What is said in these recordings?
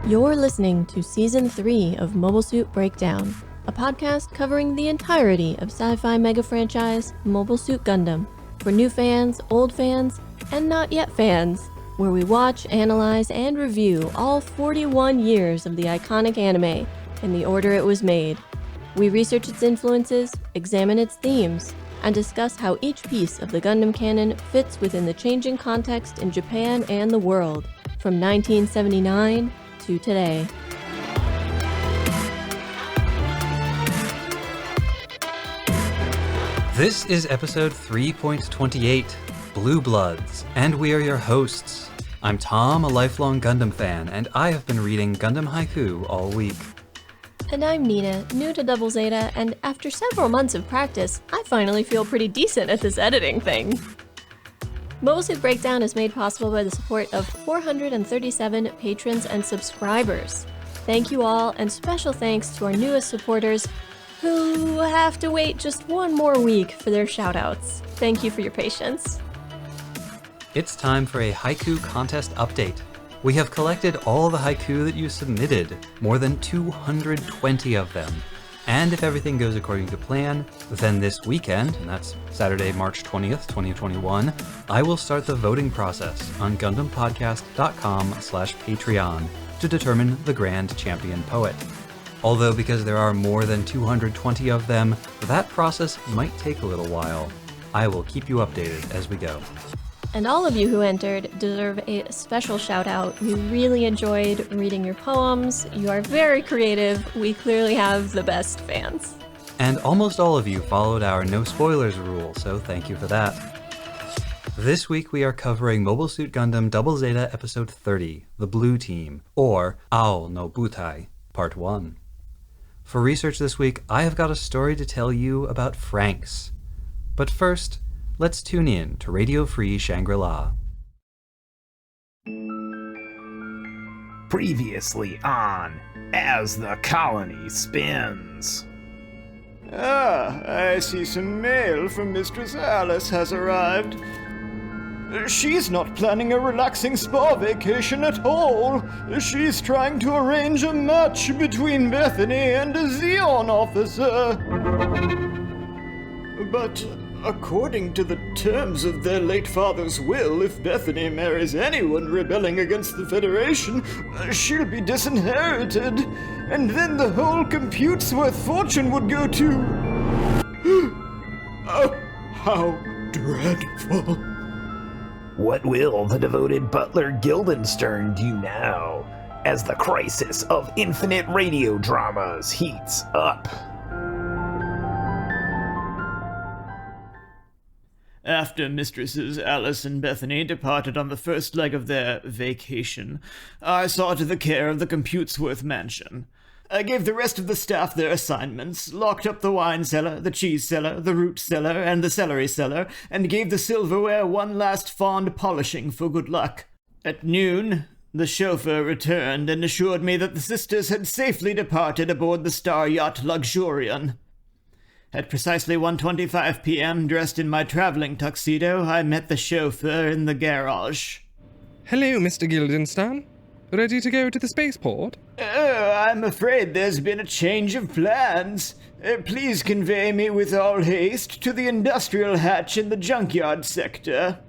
You're listening to Season 3 of Mobile Suit Breakdown, a podcast covering the entirety of sci-fi mega franchise Mobile Suit Gundam, for new fans, old fans, and not yet fans, where we watch, analyze, and review all 41 years of the iconic anime in the order it was made. We research its influences, examine its themes, and discuss how each piece of the Gundam canon fits within the changing context in Japan and the world, from 1979 to today. This is episode 3.28, Blue Bloods, and we are your hosts. I'm Tom, a lifelong Gundam fan, and I have been reading Gundam Haiku all week. And I'm Nina, new to Double Zeta, and after several months of practice, I finally feel pretty decent at this editing thing. Mobile Suit Breakdown is made possible by the support of 437 patrons and subscribers. Thank you all, and special thanks to our newest supporters who have to wait just one more week for their shoutouts. Thank you for your patience. It's time for a haiku contest update. We have collected all the haiku that you submitted, more than 220 of them. And if everything goes according to plan, then this weekend, and that's Saturday, March 20th, 2021, I will start the voting process on GundamPodcast.com/Patreon to determine the grand champion poet. Although because there are more than 220 of them, that process might take a little while. I will keep you updated as we go. And all of you who entered deserve a special shout out. We really enjoyed reading your poems. You are very creative. We clearly have the best fans. And almost all of you followed our no spoilers rule, so thank you for that. This week we are covering Mobile Suit Gundam Double Zeta Episode 30, The Blue Team, or Ao no Butai, Part 1. For research this week, I have got a story to tell you about Franks. But first, let's tune in to Radio Free Shangri-La. Previously on As the Colony Spins. I see some mail from Mistress Alice has arrived. She's not planning a relaxing spa vacation at all. She's trying to arrange a match between Bethany and a Zeon officer. But according to the terms of their late father's will, if Bethany marries anyone rebelling against the Federation, she'll be disinherited, and then the whole Computesworth fortune would go to... Oh, how dreadful. What will the devoted butler Guildenstern do now, as the crisis of infinite radio dramas heats up? After Mistresses Alice and Bethany departed on the first leg of their vacation, I saw to the care of the Computesworth mansion. I gave the rest of the staff their assignments, locked up the wine cellar, the cheese cellar, the root cellar, and the celery cellar, and gave the silverware one last fond polishing for good luck. At noon, the chauffeur returned and assured me that the sisters had safely departed aboard the star yacht Luxurion. At precisely 1:25 p.m., dressed in my traveling tuxedo, I met the chauffeur in the garage. Hello, Mr. Guildenstern. Ready to go to the spaceport? I'm afraid there's been a change of plans. Please convey me with all haste to the industrial hatch in the junkyard sector.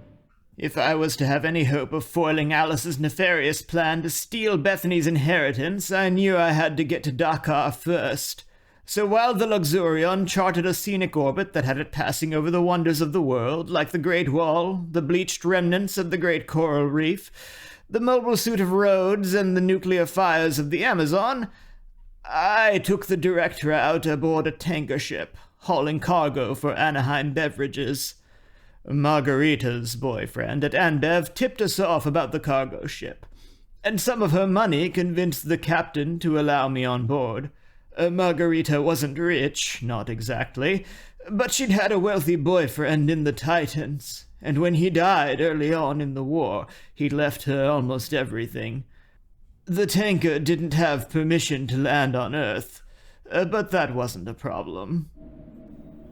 If I was to have any hope of foiling Alice's nefarious plan to steal Bethany's inheritance, I knew I had to get to Dakar first. So while the Luxurion charted a scenic orbit that had it passing over the wonders of the world, like the Great Wall, the bleached remnants of the Great Coral Reef, the mobile suit of Rhodes, and the nuclear fires of the Amazon, I took the direct route aboard a tanker ship, hauling cargo for Anaheim Beverages. Margarita's boyfriend at Anbev tipped us off about the cargo ship, and some of her money convinced the captain to allow me on board. Margarita wasn't rich, not exactly, but she'd had a wealthy boyfriend in the Titans, and when he died early on in the war, he left her almost everything. The tanker didn't have permission to land on Earth, but that wasn't a problem.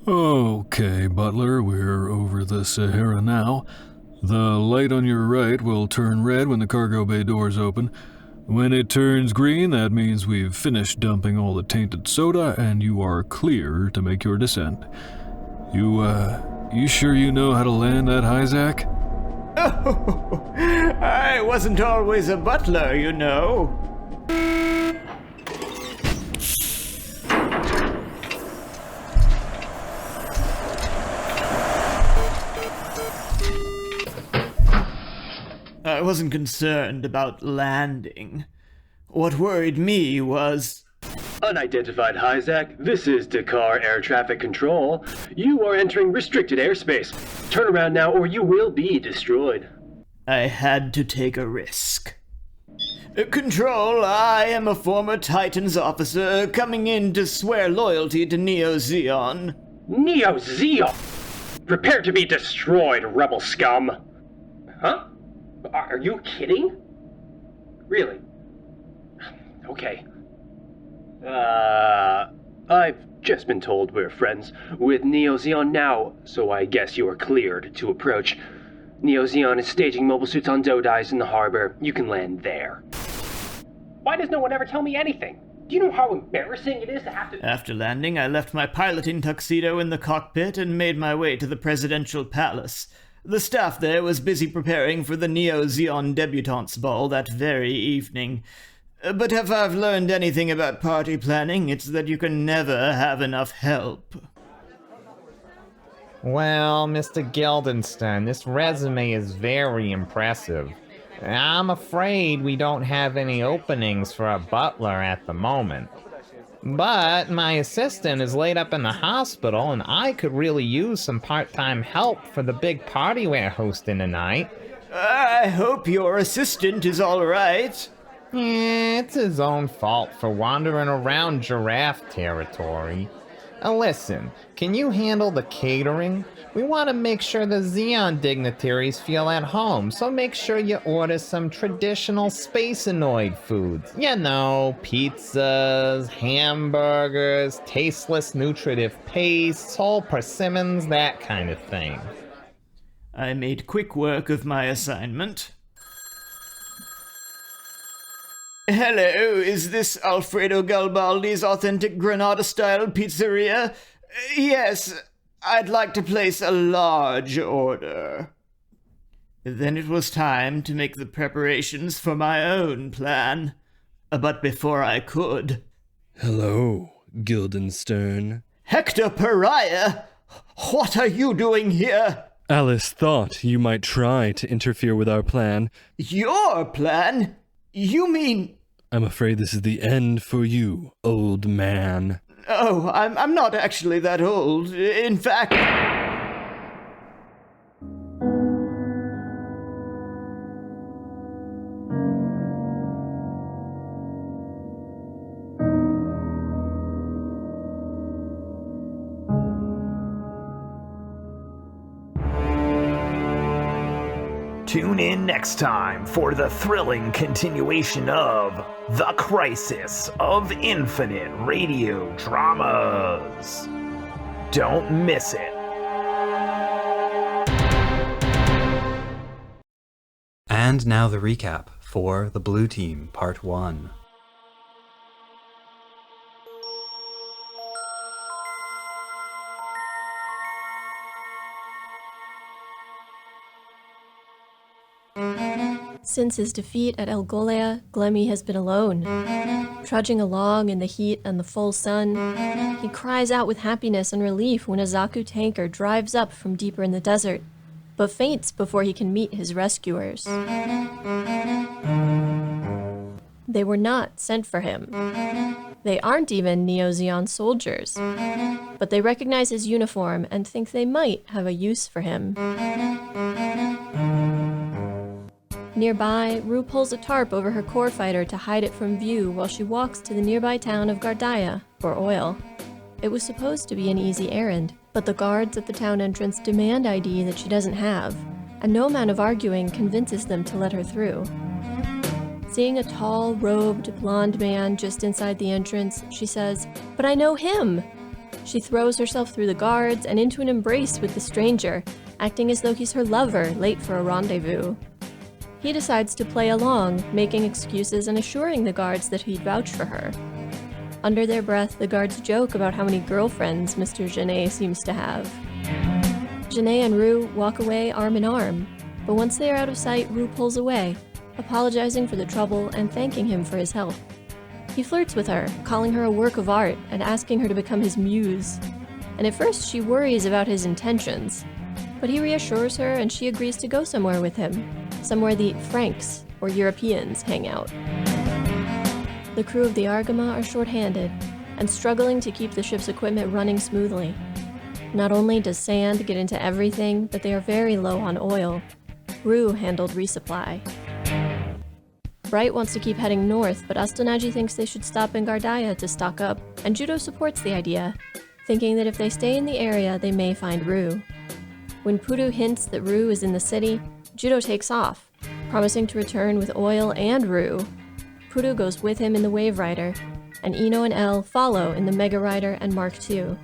Okay, Butler, we're over the Sahara now. The light on your right will turn red when the cargo bay doors open. When it turns green, that means we've finished dumping all the tainted soda and you are clear to make your descent. You sure you know how to land that high, Zach? Oh, I wasn't always a butler, you know. I wasn't concerned about landing. What worried me was... Unidentified Hyzak, this is Dakar Air Traffic Control. You are entering restricted airspace. Turn around now or you will be destroyed. I had to take a risk. Control, I am a former Titans officer coming in to swear loyalty to Neo Zeon. Neo Zeon! Prepare to be destroyed, rebel scum! Huh? Are you kidding? Really? Okay. I've just been told we're friends with Neo Zeon now, so I guess you are cleared to approach. Neo Zeon is staging mobile suits on Dodais in the harbor. You can land there. Why does no one ever tell me anything? Do you know how embarrassing it is to have to... After landing, I left my piloting tuxedo in the cockpit and made my way to the presidential palace. The staff there was busy preparing for the Neo Zeon debutantes ball that very evening. But if I've learned anything about party planning, it's that you can never have enough help. Well, Mr. Guildenstern, this resume is very impressive. I'm afraid we don't have any openings for a butler at the moment. But my assistant is laid up in the hospital, and I could really use some part-time help for the big party we're hosting tonight. I hope your assistant is all right. Yeah, it's his own fault for wandering around giraffe territory. Listen, can you handle the catering? We want to make sure the Zeon dignitaries feel at home, so make sure you order some traditional Spacenoid foods. You know, pizzas, hamburgers, tasteless nutritive pastes, whole persimmons, that kind of thing. I made quick work of my assignment. Hello, is this Alfredo Garibaldi's authentic Granada-style pizzeria? Yes, I'd like to place a large order. Then it was time to make the preparations for my own plan. But before I could... Hello, Guildenstern. Hector Pariah! What are you doing here? Alice thought you might try to interfere with our plan. Your plan? You mean... I'm afraid this is the end for you, old man. Oh, I'm not actually that old. In fact... Tune in next time for the thrilling continuation of The Crisis of Infinite Radio Dramas. Don't miss it. And now the recap for The Blue Team, Part 1. Since his defeat at El Golea, Glemmy has been alone. Trudging along in the heat and the full sun, he cries out with happiness and relief when a Zaku tanker drives up from deeper in the desert, but faints before he can meet his rescuers. They were not sent for him. They aren't even Neo Zeon soldiers, but they recognize his uniform and think they might have a use for him. Nearby, Rue pulls a tarp over her core fighter to hide it from view while she walks to the nearby town of Gardaya for oil. It was supposed to be an easy errand, but the guards at the town entrance demand ID that she doesn't have, and no amount of arguing convinces them to let her through. Seeing a tall, robed, blonde man just inside the entrance, she says, "But I know him!" She throws herself through the guards and into an embrace with the stranger, acting as though he's her lover late for a rendezvous. he decides to play along, making excuses and assuring the guards that he'd vouch for her. Under their breath, the guards joke about how many girlfriends Mr. Genet seems to have. Genet and Rue walk away arm in arm, but once they are out of sight, Rue pulls away, apologizing for the trouble and thanking him for his help. He flirts with her, calling her a work of art and asking her to become his muse. And at first she worries about his intentions, but he reassures her and she agrees to go somewhere with him, somewhere the Franks, or Europeans, hang out. The crew of the Argama are short-handed and struggling to keep the ship's equipment running smoothly. Not only does sand get into everything, but they are very low on oil. Rue handled resupply. Bright wants to keep heading north, but Astenaji thinks they should stop in Gardaya to stock up, and Judo supports the idea, thinking that if they stay in the area, they may find Rue. When Pudu hints that Rue is in the city, Judo takes off, promising to return with oil and Rue. Pudu goes with him in the Wave Rider, and Ino and L follow in the Mega Rider and Mark II.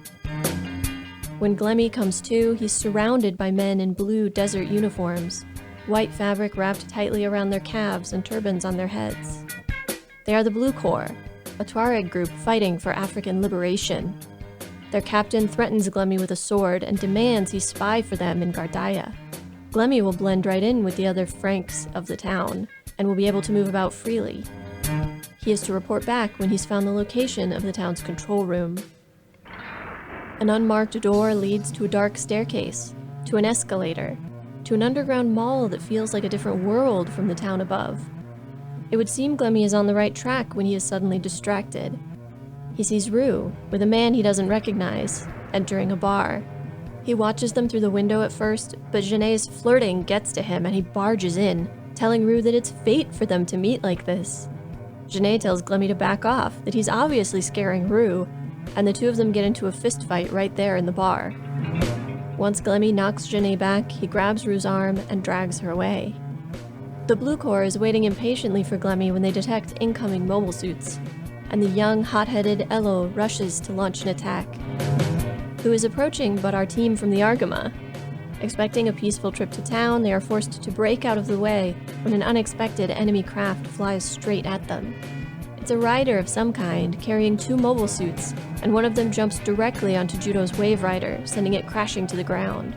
When Glemmy comes to, he's surrounded by men in blue desert uniforms, white fabric wrapped tightly around their calves and turbans on their heads. They are the Blue Corps, a Tuareg group fighting for African liberation. Their captain threatens Glemmy with a sword and demands he spy for them in Gardaya. Glemmy will blend right in with the other Franks of the town, and will be able to move about freely. He is to report back when he's found the location of the town's control room. An unmarked door leads to a dark staircase, to an escalator, to an underground mall that feels like a different world from the town above. It would seem Glemmy is on the right track when he is suddenly distracted. He sees Rue, with a man he doesn't recognize, entering a bar. He watches them through the window at first, but Genet's flirting gets to him and he barges in, telling Rue that it's fate for them to meet like this. Genet tells Glemmy to back off, that he's obviously scaring Rue, and the two of them get into a fist fight right there in the bar. Once Glemmy knocks Genet back, he grabs Rue's arm and drags her away. The Blue Corps is waiting impatiently for Glemmy when they detect incoming mobile suits, and the young, hot-headed Elo rushes to launch an attack. Who is approaching but our team from the Argama? Expecting a peaceful trip to town, they are forced to break out of the way when an unexpected enemy craft flies straight at them. It's a rider of some kind, carrying 2 mobile suits, and one of them jumps directly onto Judo's Wave Rider, sending it crashing to the ground.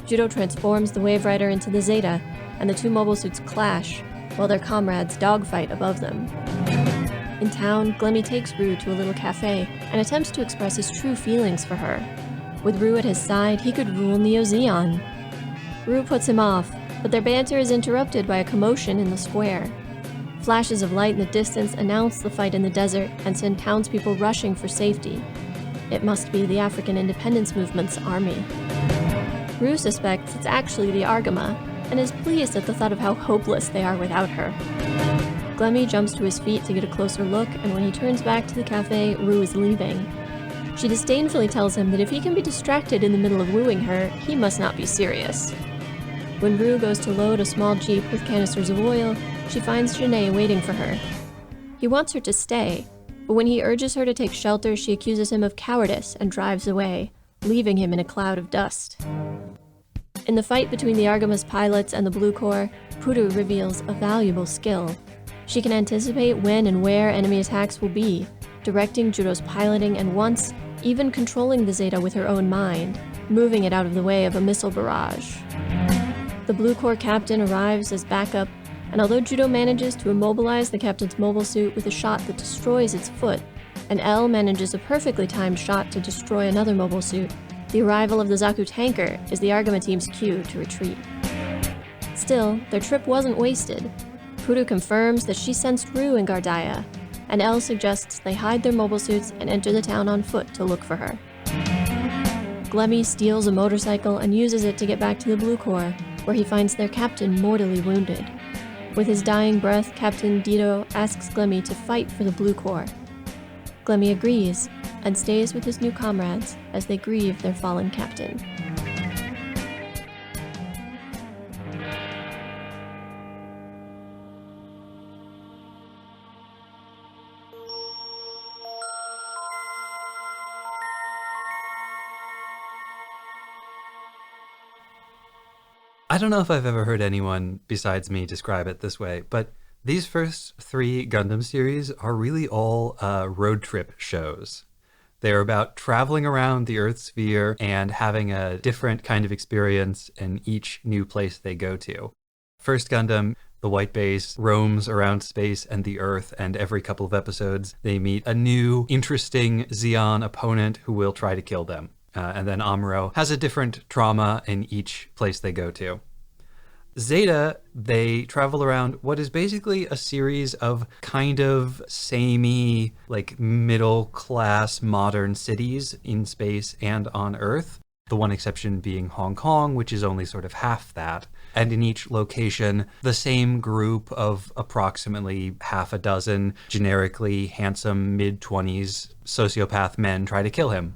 Judo transforms the Wave Rider into the Zeta, and the 2 mobile suits clash, while their comrades dogfight above them. In town, Glemmy takes Rue to a little cafe, and attempts to express his true feelings for her. With Rue at his side, he could rule Neo Zeon. Rue puts him off, but their banter is interrupted by a commotion in the square. Flashes of light in the distance announce the fight in the desert and send townspeople rushing for safety. It must be the African independence movement's army. Rue suspects it's actually the Argama, and is pleased at the thought of how hopeless they are without her. Glemmy jumps to his feet to get a closer look, and when he turns back to the cafe, Rue is leaving. She disdainfully tells him that if he can be distracted in the middle of wooing her, he must not be serious. When Rue goes to load a small jeep with canisters of oil, she finds Genet waiting for her. He wants her to stay, but when he urges her to take shelter, she accuses him of cowardice and drives away, leaving him in a cloud of dust. In the fight between the Argama's pilots and the Blue Corps, Pudu reveals a valuable skill. She can anticipate when and where enemy attacks will be, directing Judo's piloting and once, even controlling the Zeta with her own mind, moving it out of the way of a missile barrage. The Blue Corps captain arrives as backup, and although Judo manages to immobilize the captain's mobile suit with a shot that destroys its foot, and L manages a perfectly timed shot to destroy another mobile suit, the arrival of the Zaku tanker is the Argama team's cue to retreat. Still, their trip wasn't wasted. Pudu confirms that she sensed Rue in Gardaya, and L suggests they hide their mobile suits and enter the town on foot to look for her. Glemmy steals a motorcycle and uses it to get back to the Blue Corps, where he finds their captain mortally wounded. With his dying breath, Captain Dido asks Glemmy to fight for the Blue Corps. Glemmy agrees, and stays with his new comrades as they grieve their fallen captain. I don't know if I've ever heard anyone besides me describe it this way, but these first 3 Gundam series are really all road trip shows. They're about traveling around the Earth sphere and having a different kind of experience in each new place they go to. First Gundam, the White Base roams around space and the Earth, and every couple of episodes they meet a new, interesting Zeon opponent who will try to kill them. And then Amuro has a different trauma in each place they go to. Zeta, they travel around what is basically a series of kind of samey, like middle-class modern cities in space and on Earth. The one exception being Hong Kong, which is only sort of half that. And in each location, the same group of approximately half a dozen generically handsome mid-20s sociopath men try to kill him.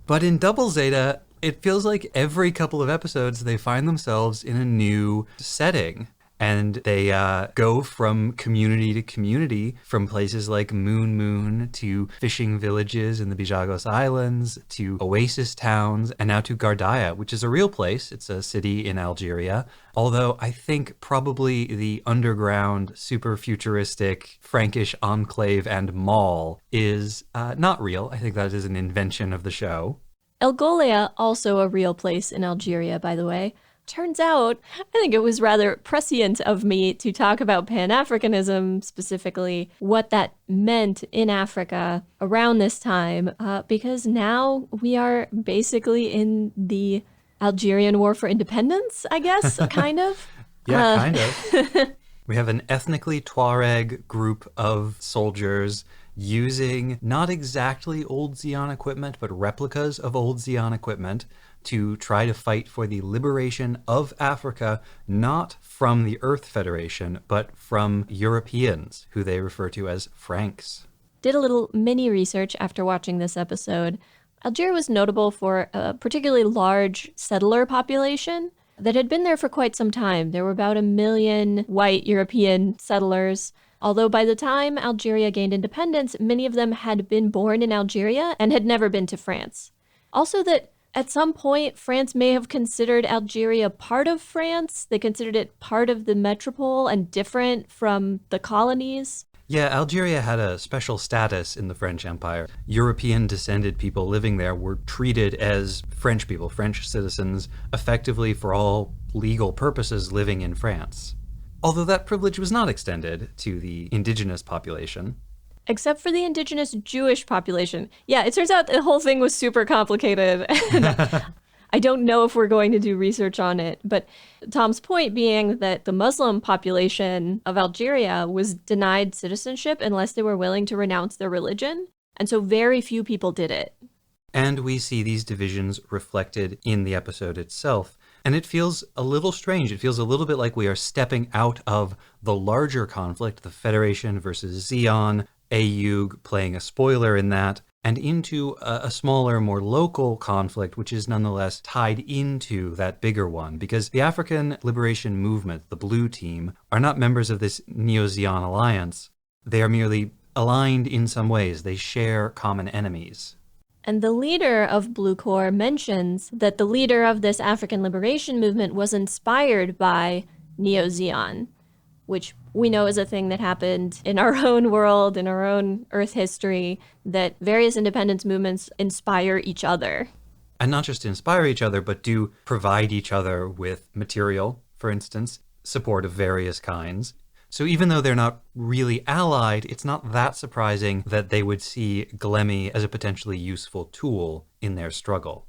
But in Double Zeta, it feels like every couple of episodes they find themselves in a new setting. And they go from community to community, from places like Moon to fishing villages in the Bijagos Islands, to oasis towns, and now to Gardaya, which is a real place. It's a city in Algeria. Although I think probably the underground, super futuristic Frankish enclave and mall is not real. I think that is an invention of the show. El Golia, also a real place in Algeria, by the way. Turns out, I think it was rather prescient of me to talk about Pan-Africanism, specifically what that meant in Africa around this time, because now we are basically in the Algerian War for Independence, I guess, kind of. Yeah, kind of. We have an ethnically Tuareg group of soldiers using not exactly old Zeon equipment, but replicas of old Zeon equipment to try to fight for the liberation of Africa, not from the Earth Federation, but from Europeans, who they refer to as Franks. Did a little mini research after watching this episode. Algeria was notable for a particularly large settler population that had been there for quite some time. There were about 1 million white European settlers, although by the time Algeria gained independence, many of them had been born in Algeria and had never been to France. Also that at some point, France may have considered Algeria part of France. They considered it part of the metropole and different from the colonies. Yeah, Algeria had a special status in the French Empire. European-descended people living there were treated as French people, French citizens, effectively for all legal purposes living in France. Although that privilege was not extended to the indigenous population. Except for the indigenous Jewish population. Yeah, it turns out the whole thing was super complicated. And I don't know if we're going to do research on it. But Tom's point being that the Muslim population of Algeria was denied citizenship unless they were willing to renounce their religion. And so very few people did it. And we see these divisions reflected in the episode itself. And it feels a little strange. It feels a little bit like we are stepping out of the larger conflict, the Federation versus Zeon, Ayug playing a spoiler in that, and into a smaller, more local conflict, which is nonetheless tied into that bigger one, because the African Liberation Movement, the Blue Team, are not members of this Neo-Zeon alliance. They are merely aligned in some ways. They share common enemies. And the leader of Blue Corps mentions that the leader of this African Liberation Movement was inspired by Neo-Zeon, which we know is a thing that happened in our own world, in our own Earth history, that various independence movements inspire each other. And not just inspire each other, but do provide each other with material, for instance, support of various kinds. So even though they're not really allied, it's not that surprising that they would see Glemmy as a potentially useful tool in their struggle.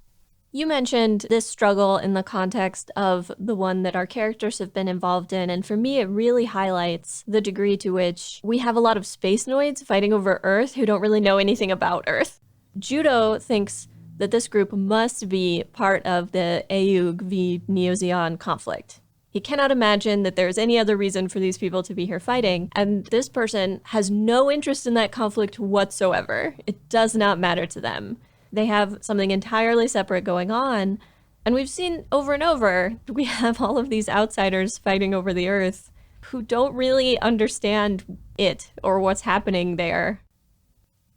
You mentioned this struggle in the context of the one that our characters have been involved in, and for me it really highlights the degree to which we have a lot of space noids fighting over Earth who don't really know anything about Earth. Judo thinks that this group must be part of the Ayug v Neo-Zeon conflict. He cannot imagine that there's any other reason for these people to be here fighting, and this person has no interest in that conflict whatsoever. It does not matter to them. They have something entirely separate going on. And we've seen over and over, we have all of these outsiders fighting over the Earth who don't really understand it or what's happening there.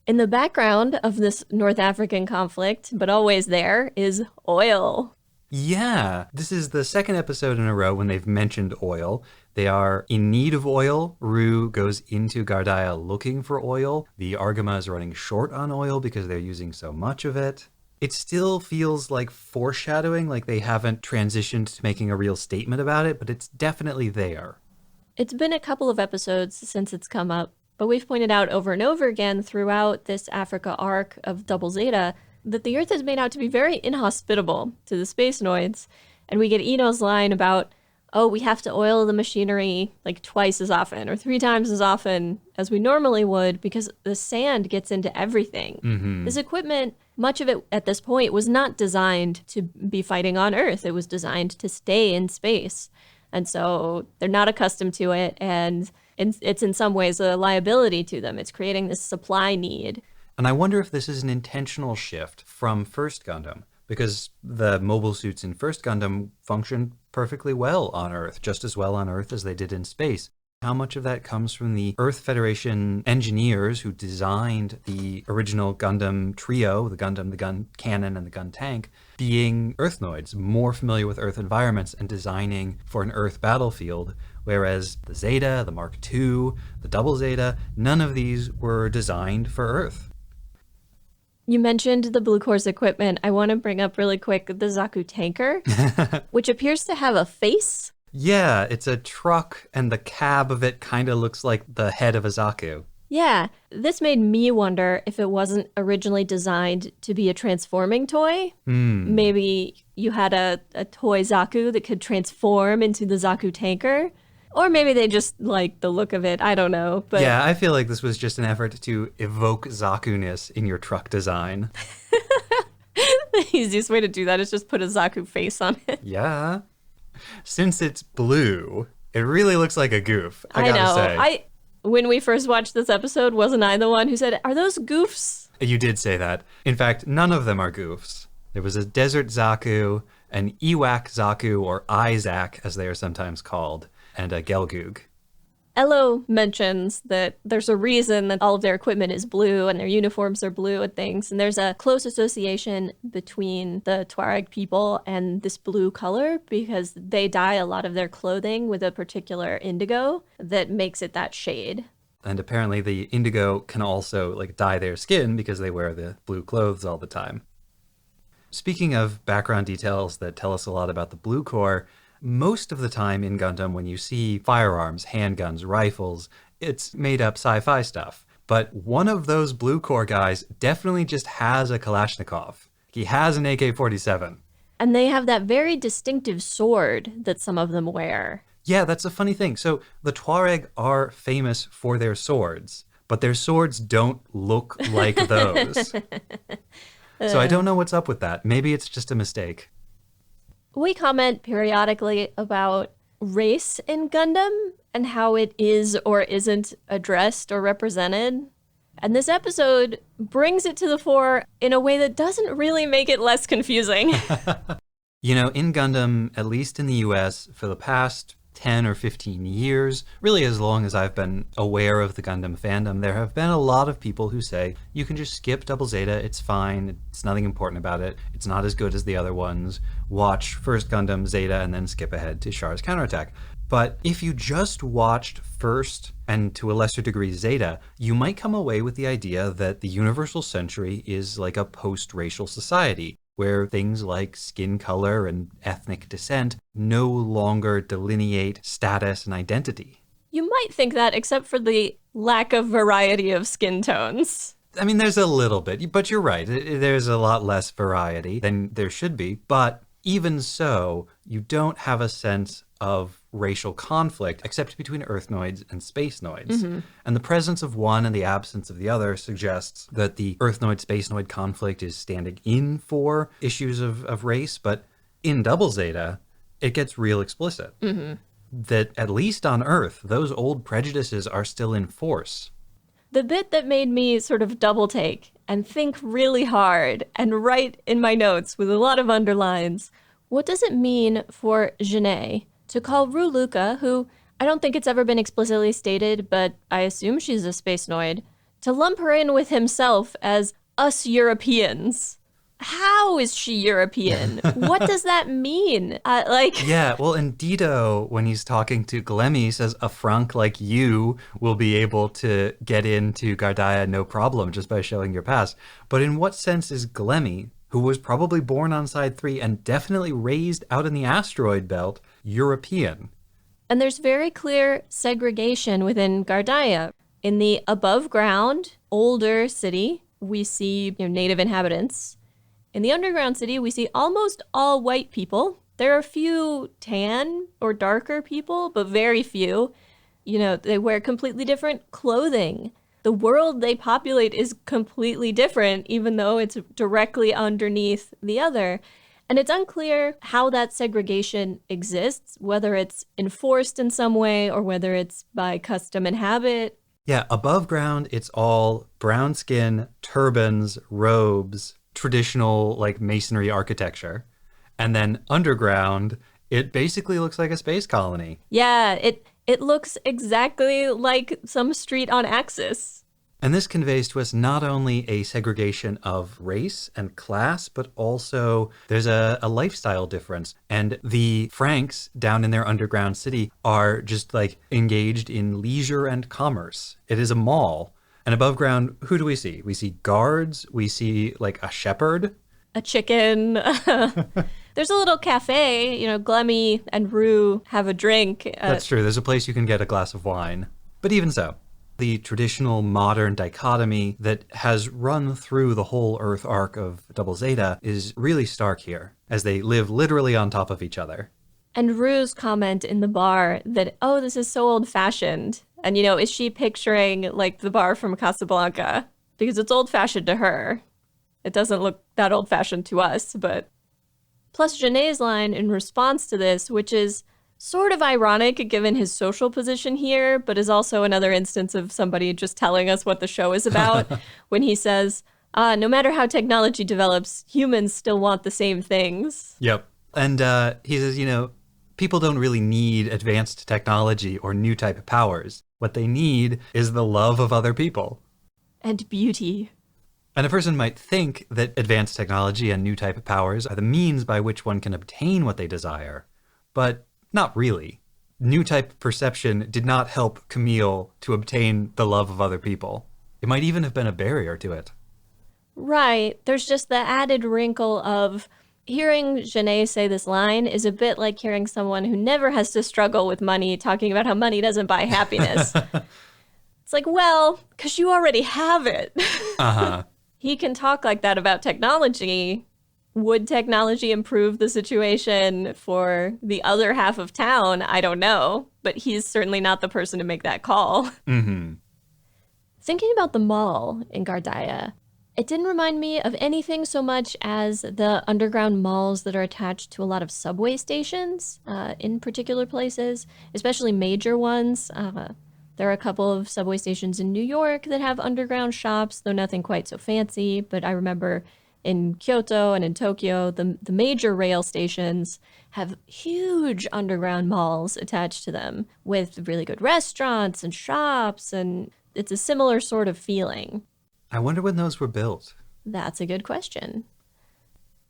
In the background of this North African conflict, but always there, is oil. Yeah, this is the second episode in a row when they've mentioned oil. They are in need of oil. Rue goes into Gardia looking for oil. The Argama is running short on oil because they're using so much of it. It still feels like foreshadowing, like they haven't transitioned to making a real statement about it, but it's definitely there. It's been a couple of episodes since it's come up, but we've pointed out over and over again throughout this Africa arc of Double Zeta that the Earth is made out to be very inhospitable to the Space Noids. And we get Eno's line about, oh, we have to oil the machinery like twice as often or 3 times as often as we normally would because the sand gets into everything. Mm-hmm. This equipment, much of it at this point, was not designed to be fighting on Earth. It was designed to stay in space. And so they're not accustomed to it, and it's in some ways a liability to them. It's creating this supply need. And I wonder if this is an intentional shift from First Gundam, because the mobile suits in First Gundam functioned perfectly well on Earth, just as well on Earth as they did in space. How much of that comes from the Earth Federation engineers who designed the original Gundam trio, the Gundam, the gun cannon, and the gun tank, being Earthnoids, more familiar with Earth environments and designing for an Earth battlefield, whereas the Zeta, the Mark II, the Double Zeta, none of these were designed for Earth. You mentioned the Blue Corps equipment. I want to bring up really quick the Zaku tanker, which appears to have a face. Yeah, it's a truck, and the cab of it kind of looks like the head of a Zaku. Yeah, this made me wonder if it wasn't originally designed to be a transforming toy. Maybe you had a toy Zaku that could transform into the Zaku tanker. Or maybe they just like the look of it. I don't know. But yeah, I feel like this was just an effort to evoke Zaku-ness in your truck design. The easiest way to do that is just put a Zaku face on it. Yeah. Since it's blue, it really looks like a goof, I gotta say. When we first watched this episode, wasn't I the one who said, are those goofs? You did say that. In fact, none of them are goofs. There was a Desert Zaku, an Ewak Zaku, or Izak, as they are sometimes called, and a Gelgoog. Elo mentions that there's a reason that all of their equipment is blue and their uniforms are blue and things. And there's a close association between the Tuareg people and this blue color because they dye a lot of their clothing with a particular indigo that makes it that shade. And apparently the indigo can also like dye their skin because they wear the blue clothes all the time. Speaking of background details that tell us a lot about the Blue Corps, most of the time in Gundam, when you see firearms, handguns, rifles, it's made up sci-fi stuff. But one of those Blue Corps guys definitely just has a Kalashnikov. He has an AK-47. And they have that very distinctive sword that some of them wear. Yeah, that's a funny thing. So the Tuareg are famous for their swords, but their swords don't look like those. So I don't know what's up with that. Maybe it's just a mistake. We comment periodically about race in Gundam and how it is or isn't addressed or represented. And this episode brings it to the fore in a way that doesn't really make it less confusing. You know, in Gundam, at least in the US, for the past 10 or 15 years, really as long as I've been aware of the Gundam fandom, there have been a lot of people who say, you can just skip Double Zeta, it's fine, it's nothing important about it, it's not as good as the other ones, watch First Gundam Zeta and then skip ahead to Char's Counterattack. But if you just watched First, and to a lesser degree Zeta, you might come away with the idea that the Universal Century is like a post-racial society, where things like skin color and ethnic descent no longer delineate status and identity. You might think that, except for the lack of variety of skin tones. I mean, there's a little bit, but you're right. There's a lot less variety than there should be. But even so, you don't have a sense of racial conflict except between Earthnoids and Spacenoids. Mm-hmm. And the presence of one and the absence of the other suggests that the Earthnoid-Spacenoid conflict is standing in for issues of race. But in Double Zeta, it gets real explicit. Mm-hmm. That at least on Earth, those old prejudices are still in force. The bit that made me sort of double take and think really hard and write in my notes with a lot of underlines, what does it mean for Genet to call Rue Luca, who I don't think it's ever been explicitly stated, but I assume she's a Spacenoid, to lump her in with himself as us Europeans? How is she European? What does that mean? Yeah, well, and Dido, when he's talking to Glemmy, says a Frank like you will be able to get into Gardaia no problem just by showing your pass. But in what sense is Glemmy, who was probably born on Side 3 and definitely raised out in the asteroid belt, European? And there's very clear segregation within Gardaia. In the above ground, older city, we see native inhabitants. In the underground city, we see almost all white people. There are a few tan or darker people, but very few. They wear completely different clothing. The world they populate is completely different, even though it's directly underneath the other. And it's unclear how that segregation exists, whether it's enforced in some way or whether it's by custom and habit. Yeah, above ground, it's all brown skin, turbans, robes, traditional masonry architecture. And then underground, it basically looks like a space colony. Yeah, it looks exactly like some street on Axis. And this conveys to us not only a segregation of race and class, but also there's a lifestyle difference. And the Franks down in their underground city are just engaged in leisure and commerce. It is a mall. And above ground, who do we see? We see guards. We see a shepherd. A chicken. There's a little cafe. Glemmy and Rue have a drink. That's true. There's a place you can get a glass of wine. But even so, the traditional modern dichotomy that has run through the whole Earth arc of Double Zeta is really stark here, as they live literally on top of each other. And Rue's comment in the bar that, oh, this is so old-fashioned. And, is she picturing, the bar from Casablanca? Because it's old-fashioned to her. It doesn't look that old-fashioned to us, but... Plus Janae's line in response to this, which is sort of ironic given his social position here, but is also another instance of somebody just telling us what the show is about, when he says, no matter how technology develops, humans still want the same things. Yep. And he says, people don't really need advanced technology or new type of powers. What they need is the love of other people. And beauty. And a person might think that advanced technology and new type of powers are the means by which one can obtain what they desire. But not really. New type of perception did not help Camille to obtain the love of other people. It might even have been a barrier to it. Right. There's just the added wrinkle of hearing Janae say this line is a bit like hearing someone who never has to struggle with money talking about how money doesn't buy happiness. It's well, because you already have it. Uh-huh. He can talk like that about technology. Would technology improve the situation for the other half of town? I don't know, but he's certainly not the person to make that call. Mm-hmm. Thinking about the mall in Gardaia, it didn't remind me of anything so much as the underground malls that are attached to a lot of subway stations in particular places, especially major ones. There are a couple of subway stations in New York that have underground shops, though nothing quite so fancy. But I remember in Kyoto and in Tokyo, the major rail stations have huge underground malls attached to them with really good restaurants and shops, and it's a similar sort of feeling. I wonder when those were built. That's a good question.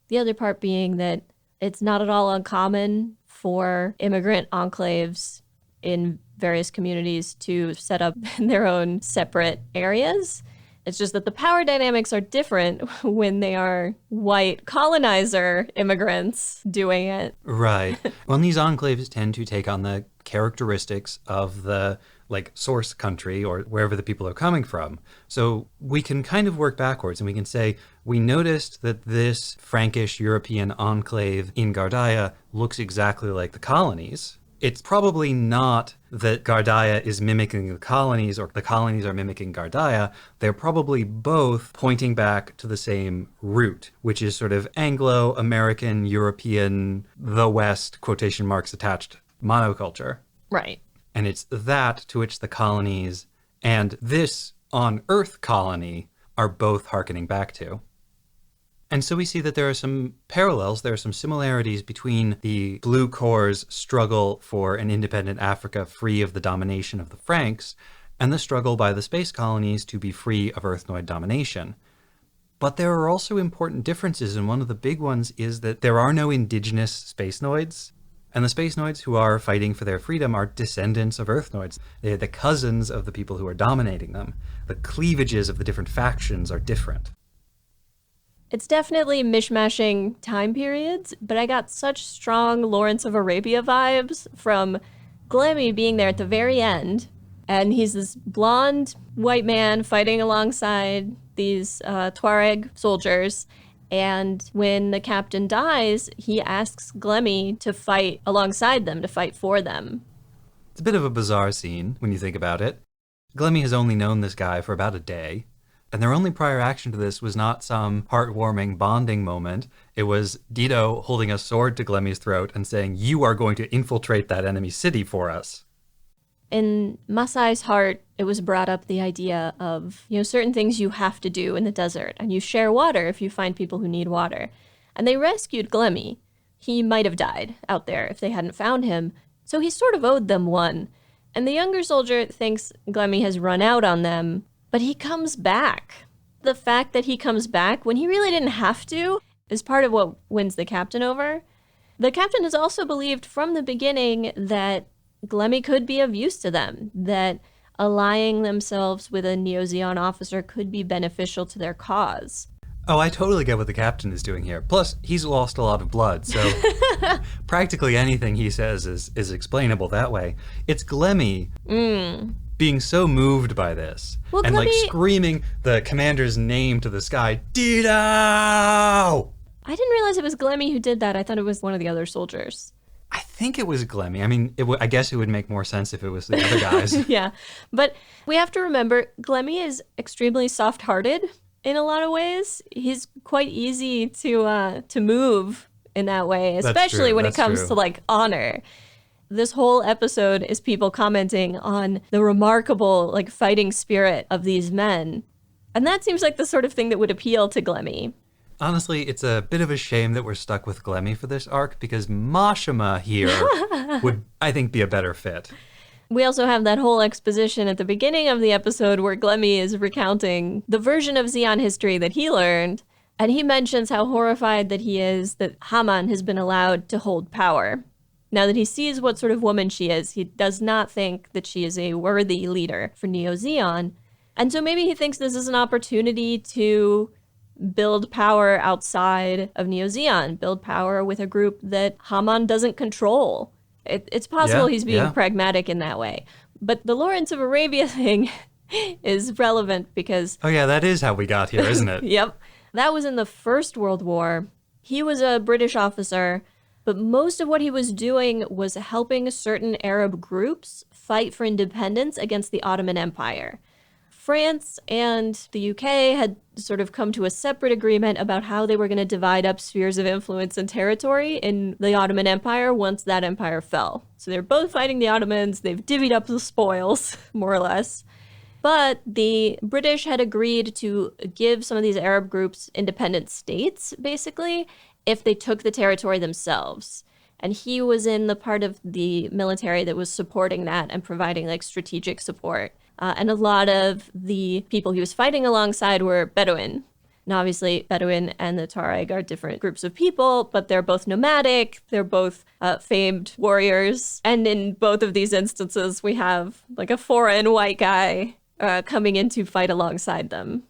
The other part being that it's not at all uncommon for immigrant enclaves in various communities to set up in their own separate areas. It's just that the power dynamics are different when they are white colonizer immigrants doing it. Right. Well, these enclaves tend to take on the characteristics of the source country or wherever the people are coming from. So we can kind of work backwards and we can say, we noticed that this Frankish European enclave in Gardaia looks exactly like the colonies. It's probably not that Gardaia is mimicking the colonies or the colonies are mimicking Gardaia. They're probably both pointing back to the same root, which is sort of Anglo-American, European, the West, quotation marks attached, monoculture. Right. And it's that to which the colonies and this on-Earth colony are both hearkening back to. And so we see that there are some parallels, there are some similarities between the Blue Corps' struggle for an independent Africa free of the domination of the Franks and the struggle by the space colonies to be free of Earthnoid domination. But there are also important differences, and one of the big ones is that there are no indigenous space noids. And the space noids who are fighting for their freedom are descendants of Earth noids. They're the cousins of the people who are dominating them. The cleavages of the different factions are different. It's definitely mishmashing time periods, but I got such strong Lawrence of Arabia vibes from Glemmy being there at the very end. And he's this blonde white man fighting alongside these Tuareg soldiers. And when the captain dies, he asks Glemmy to fight alongside them, to fight for them. It's a bit of a bizarre scene when you think about it. Glemmy has only known this guy for about a day, and their only prior action to this was not some heartwarming bonding moment. It was Dido holding a sword to Glemmy's throat and saying, "You are going to infiltrate that enemy city for us." In Masai's heart, it was brought up the idea of, certain things you have to do in the desert, and you share water if you find people who need water. And they rescued Glemmy. He might have died out there if they hadn't found him, so he sort of owed them one. And the younger soldier thinks Glemmy has run out on them, but he comes back. The fact that he comes back when he really didn't have to is part of what wins the captain over. The captain has also believed from the beginning that Glemmy could be of use to them, that allying themselves with a Neo-Zeon officer could be beneficial to their cause. Oh, I totally get what the captain is doing here. Plus, he's lost a lot of blood, so practically anything he says is explainable that way. It's Glemmy being so moved by this, and like screaming the commander's name to the sky, Dido! I didn't realize it was Glemmy who did that. I thought it was one of the other soldiers. I think it was Glemmy. I mean, I guess it would make more sense if it was the other guys. Yeah, but we have to remember, Glemmy is extremely soft-hearted in a lot of ways. He's quite easy to move in that way, especially when it comes to like honor. This whole episode is people commenting on the remarkable like fighting spirit of these men. And that seems like the sort of thing that would appeal to Glemmy. Honestly, it's a bit of a shame that we're stuck with Glemmy for this arc, because Mashima here would, I think, be a better fit. We also have that whole exposition at the beginning of the episode where Glemmy is recounting the version of Zeon history that he learned, and he mentions how horrified that he is that Haman has been allowed to hold power. Now that he sees what sort of woman she is, he does not think that she is a worthy leader for Neo-Zeon. And so maybe he thinks this is an opportunity to build power outside of Neo-Zeon, build power with a group that Haman doesn't control. It's possible he's being pragmatic in that way. But the Lawrence of Arabia thing is relevant because... Oh yeah, that is how we got here, isn't it? Yep. That was in the First World War. He was a British officer, but most of what he was doing was helping certain Arab groups fight for independence against the Ottoman Empire. France and the UK had sort of come to a separate agreement about how they were going to divide up spheres of influence and territory in the Ottoman Empire once that empire fell. So they're both fighting the Ottomans. They've divvied up the spoils, more or less. But the British had agreed to give some of these Arab groups independent states, basically, if they took the territory themselves. And he was in the part of the military that was supporting that and providing like strategic support. And a lot of the people he was fighting alongside were Bedouin. Now, obviously, Bedouin and the Tuareg are different groups of people, but they're both nomadic. They're both famed warriors. And in both of these instances, we have like a foreign white guy coming in to fight alongside them.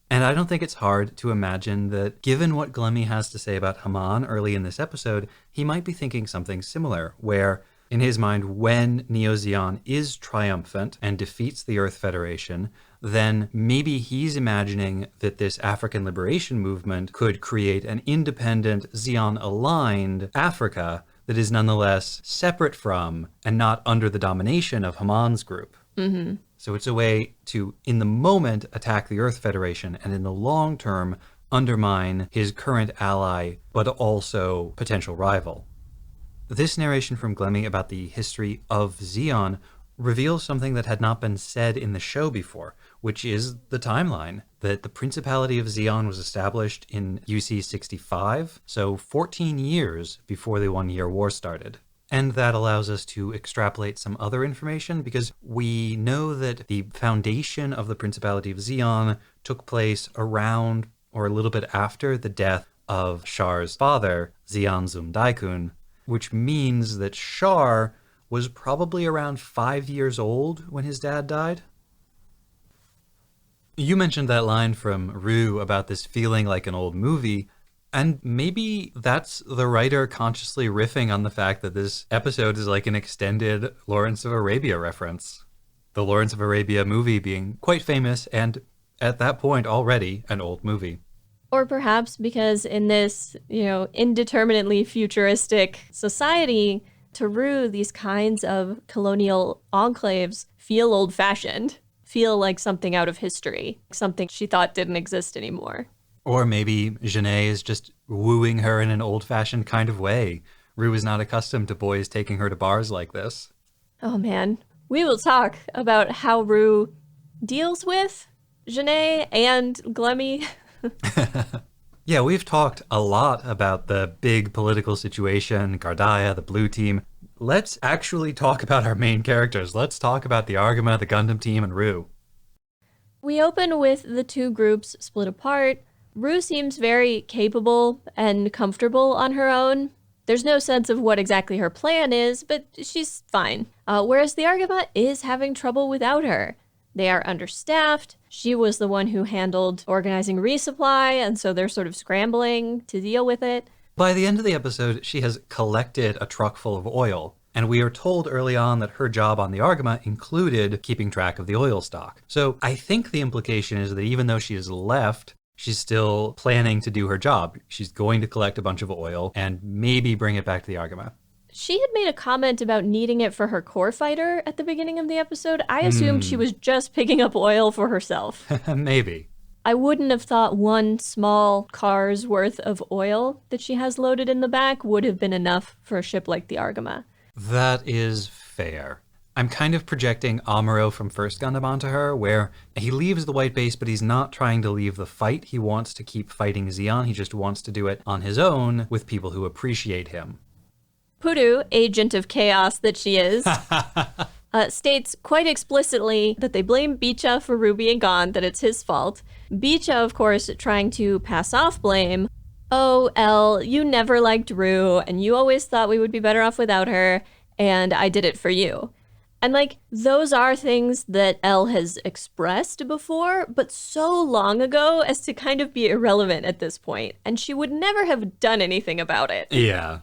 And I don't think it's hard to imagine that given what Glemmy has to say about Haman early in this episode, he might be thinking something similar, where in his mind, when Neo-Zeon is triumphant and defeats the Earth Federation, then maybe he's imagining that this African liberation movement could create an independent, Zeon-aligned Africa that is nonetheless separate from and not under the domination of Haman's group. Mm-hmm. So it's a way to, in the moment, attack the Earth Federation, and in the long term, undermine his current ally, but also potential rival. This narration from Glemmy about the history of Zeon reveals something that had not been said in the show before, which is the timeline, that the Principality of Zeon was established in UC 65, so 14 years before the One-Year War started. And that allows us to extrapolate some other information, because we know that the foundation of the Principality of Zeon took place around or a little bit after the death of Char's father, Xian Daikun, which means that Char was probably around 5 years old when his dad died. You mentioned that line from Rue about this feeling like an old movie, and maybe that's the writer consciously riffing on the fact that this episode is like an extended Lawrence of Arabia reference. The Lawrence of Arabia movie being quite famous and, at that point, already an old movie. Or perhaps because in this, indeterminately futuristic society, to Rue, these kinds of colonial enclaves feel old-fashioned, feel like something out of history, something she thought didn't exist anymore. Or maybe Genet is just wooing her in an old-fashioned kind of way. Rue is not accustomed to boys taking her to bars like this. Oh man, we will talk about how Rue deals with Genet and Glemmy. Yeah, we've talked a lot about the big political situation, Gardaya, the blue team. Let's actually talk about our main characters. Let's talk about the Argama, the Gundam team, and Rue. We open with the two groups split apart. Rue seems very capable and comfortable on her own. There's no sense of what exactly her plan is, but she's fine. Whereas the Argama is having trouble without her. They are understaffed. She was the one who handled organizing resupply, and so they're sort of scrambling to deal with it. By the end of the episode, she has collected a truck full of oil, and we are told early on that her job on the Argama included keeping track of the oil stock. So I think the implication is that even though she has left, she's still planning to do her job. She's going to collect a bunch of oil and maybe bring it back to the Argama. She had made a comment about needing it for her core fighter at the beginning of the episode. I assumed she was just picking up oil for herself. Maybe. I wouldn't have thought one small car's worth of oil that she has loaded in the back would have been enough for a ship like the Argama. That is fair. I'm kind of projecting Amuro from First Gundam onto her, where he leaves the white base, but he's not trying to leave the fight. He wants to keep fighting Xion. He just wants to do it on his own with people who appreciate him. Puru, agent of chaos that she is, states quite explicitly that they blame Bicha for Rue being gone, that it's his fault. Bicha, of course, trying to pass off blame. Oh, Elle, you never liked Rue, and you always thought we would be better off without her, and I did it for you. And, those are things that Elle has expressed before, but so long ago as to kind of be irrelevant at this point, and she would never have done anything about it. Yeah.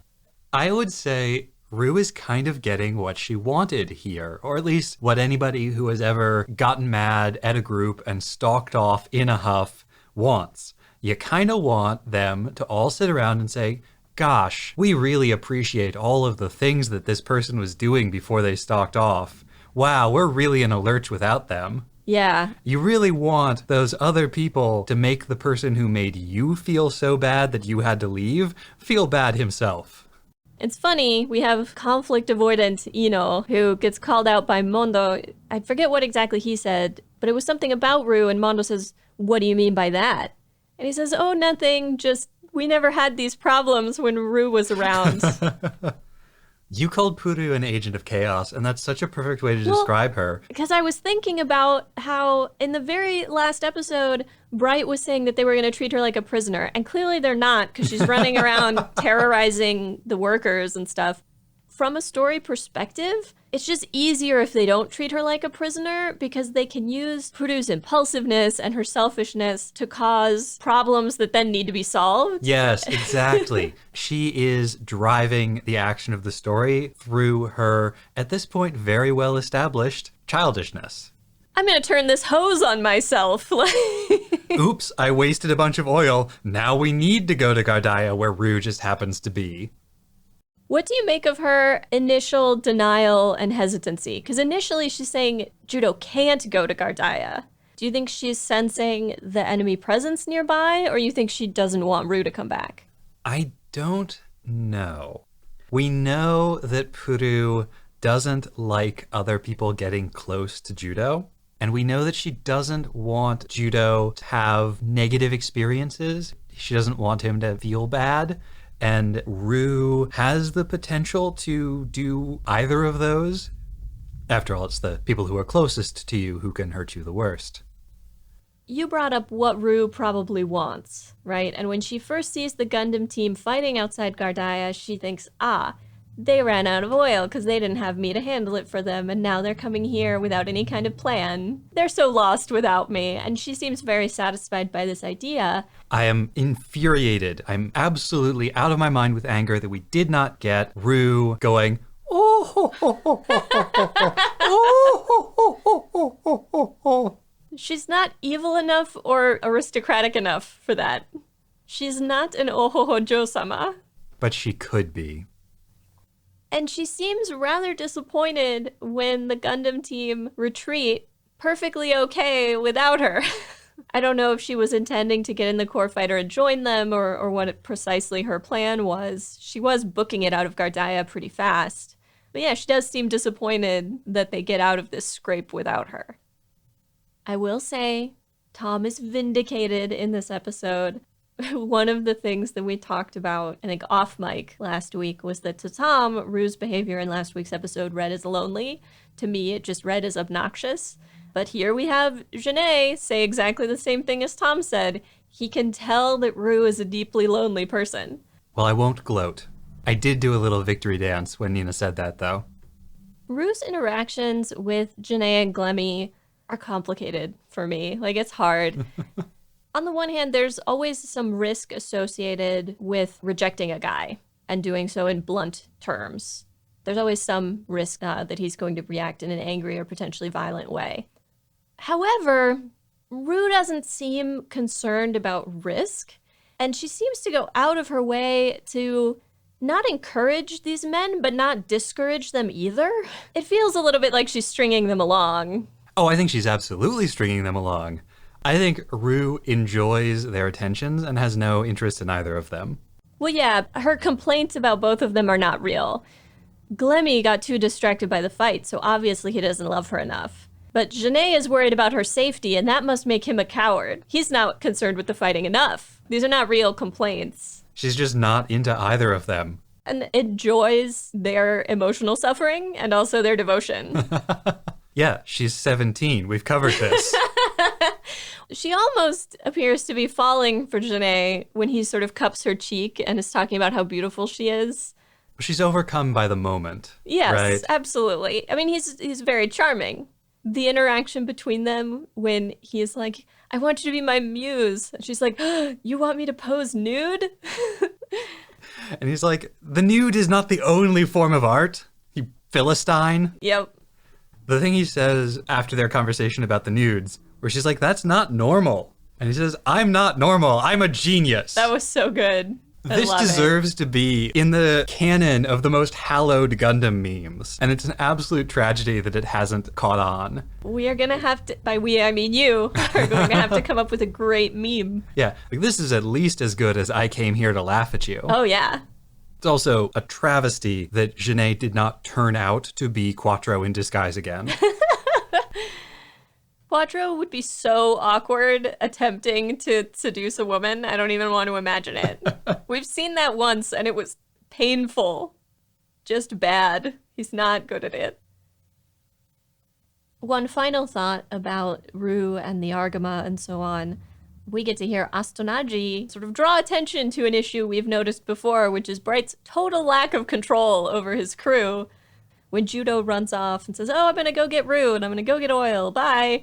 I would say Rue is kind of getting what she wanted here, or at least what anybody who has ever gotten mad at a group and stalked off in a huff wants. You kind of want them to all sit around and say, gosh, we really appreciate all of the things that this person was doing before they stalked off. Wow, we're really in a lurch without them. Yeah. You really want those other people to make the person who made you feel so bad that you had to leave feel bad himself. It's funny, we have conflict avoidant Ino, who gets called out by Mondo. I forget what exactly he said, but it was something about Rue, and Mondo says, what do you mean by that? And he says, oh, nothing, just we never had these problems when Rue was around. You called Puru an agent of chaos, and that's such a perfect way to describe her. Because I was thinking about how in the very last episode, Bright was saying that they were going to treat her like a prisoner, and clearly they're not, because she's running around terrorizing the workers and stuff. From a story perspective, it's just easier if they don't treat her like a prisoner, because they can use Puru's impulsiveness and her selfishness to cause problems that then need to be solved. Yes, exactly. She is driving the action of the story through her, at this point, very well established childishness. I'm going to turn this hose on myself. Oops, I wasted a bunch of oil. Now we need to go to Gardaya, where Rue just happens to be. What do you make of her initial denial and hesitancy? Because initially she's saying Judo can't go to Gardaya. Do you think she's sensing the enemy presence nearby, or you think she doesn't want Rue to come back? I don't know. We know that Puru doesn't like other people getting close to Judo, and we know that she doesn't want Judo to have negative experiences. She doesn't want him to feel bad. And Rue has the potential to do either of those. After all, it's the people who are closest to you who can hurt you the worst. you brought up what Rue probably wants, right? And when she first sees the Gundam team fighting outside Gardaya, she thinks, they ran out of oil because they didn't have me to handle it for them, and now they're coming here without any kind of plan. They're so lost without me, and she seems very satisfied by this idea. I am infuriated. I'm absolutely out of my mind with anger that we did not get Rue going, She's not evil enough or aristocratic enough for that. She's not an Ohohojo-sama. But she could be. And she seems rather disappointed when the Gundam team retreat, perfectly okay without her. I don't know if she was intending to get in the core fighter and join them or what precisely her plan was. She was booking it out of Gardaya pretty fast. But yeah, she does seem disappointed that they get out of this scrape without her. I will say, Tom is vindicated in this episode. One of the things that we talked about, I think off mic last week, was that to Tom, Rue's behavior in last week's episode read as lonely. To me, it just read as obnoxious. But here we have Janae say exactly the same thing as Tom said. He can tell that Rue is a deeply lonely person. Well, I won't gloat. I did do a little victory dance when Nina said that, though. Rue's interactions with Janae and Glemmy are complicated for me. Like, it's hard. On the one hand, there's always some risk associated with rejecting a guy and doing so in blunt terms. There's always some risk that he's going to react in an angry or potentially violent way. However, Rue doesn't seem concerned about risk, and she seems to go out of her way to not encourage these men, but not discourage them either. It feels a little bit like she's stringing them along. Oh, I think she's absolutely stringing them along. I think Rue enjoys their attentions and has no interest in either of them. Well, yeah, her complaints about both of them are not real. Glemmy got too distracted by the fight, so obviously he doesn't love her enough. But Janae is worried about her safety, and that must make him a coward. He's not concerned with the fighting enough. These are not real complaints. She's just not into either of them. And enjoys their emotional suffering and also their devotion. Yeah, she's 17. We've covered this. She almost appears to be falling for Janae when he sort of cups her cheek and is talking about how beautiful she is. She's overcome by the moment. Yes, right? Absolutely. I mean, he's very charming. The interaction between them when he's like, I want you to be my muse. And she's like, you want me to pose nude? And he's like, the nude is not the only form of art, you Philistine. Yep. The thing he says after their conversation about the nudes, where she's like, that's not normal. And he says, I'm not normal, I'm a genius. That was so good. This deserves to be in the canon of the most hallowed Gundam memes. And it's an absolute tragedy that it hasn't caught on. We are going to have to, by we, I mean you, are going to have to come up with a great meme. Yeah, like this is at least as good as I came here to laugh at you. Oh, yeah. It's also a travesty that Janae did not turn out to be Quattro in disguise again. Quattro would be so awkward attempting to seduce a woman. I don't even want to imagine it. We've seen that once and it was painful. Just bad. He's not good at it. One final thought about Rue and the Argama and so on. We get to hear Astonaji sort of draw attention to an issue we've noticed before, which is Bright's total lack of control over his crew. When Judo runs off and says, I'm going to go get Rue and I'm going to go get oil, bye.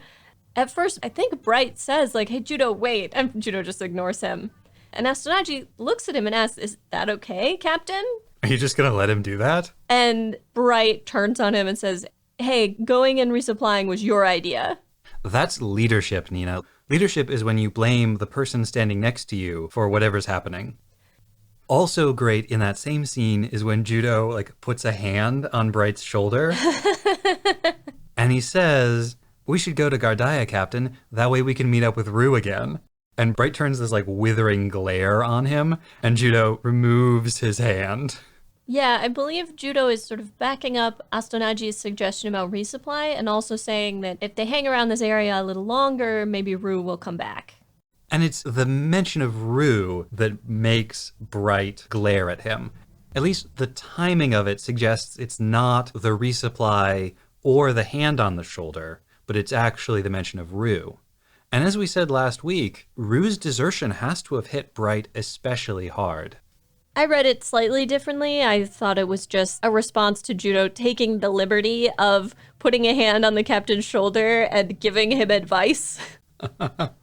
At first, I think Bright says, like, hey, Judo, wait. And Judo just ignores him. And Astonaji looks at him and asks, is that okay, Captain? Are you just going to let him do that? And Bright turns on him and says, hey, going and resupplying was your idea. That's leadership, Nina. Leadership is when you blame the person standing next to you for whatever's happening. Also great in that same scene is when Judo puts a hand on Bright's shoulder. And he says, we should go to Gardaya, Captain. That way we can meet up with Rue again. And Bright turns this withering glare on him, and Judo removes his hand. Yeah, I believe Judo is sort of backing up Astonaji's suggestion about resupply and also saying that if they hang around this area a little longer, maybe Rue will come back. And it's the mention of Rue that makes Bright glare at him. At least the timing of it suggests it's not the resupply or the hand on the shoulder, but it's actually the mention of Rue. And as we said last week, Ryu's desertion has to have hit Bright especially hard. I read it slightly differently. I thought it was just a response to Judo taking the liberty of putting a hand on the captain's shoulder and giving him advice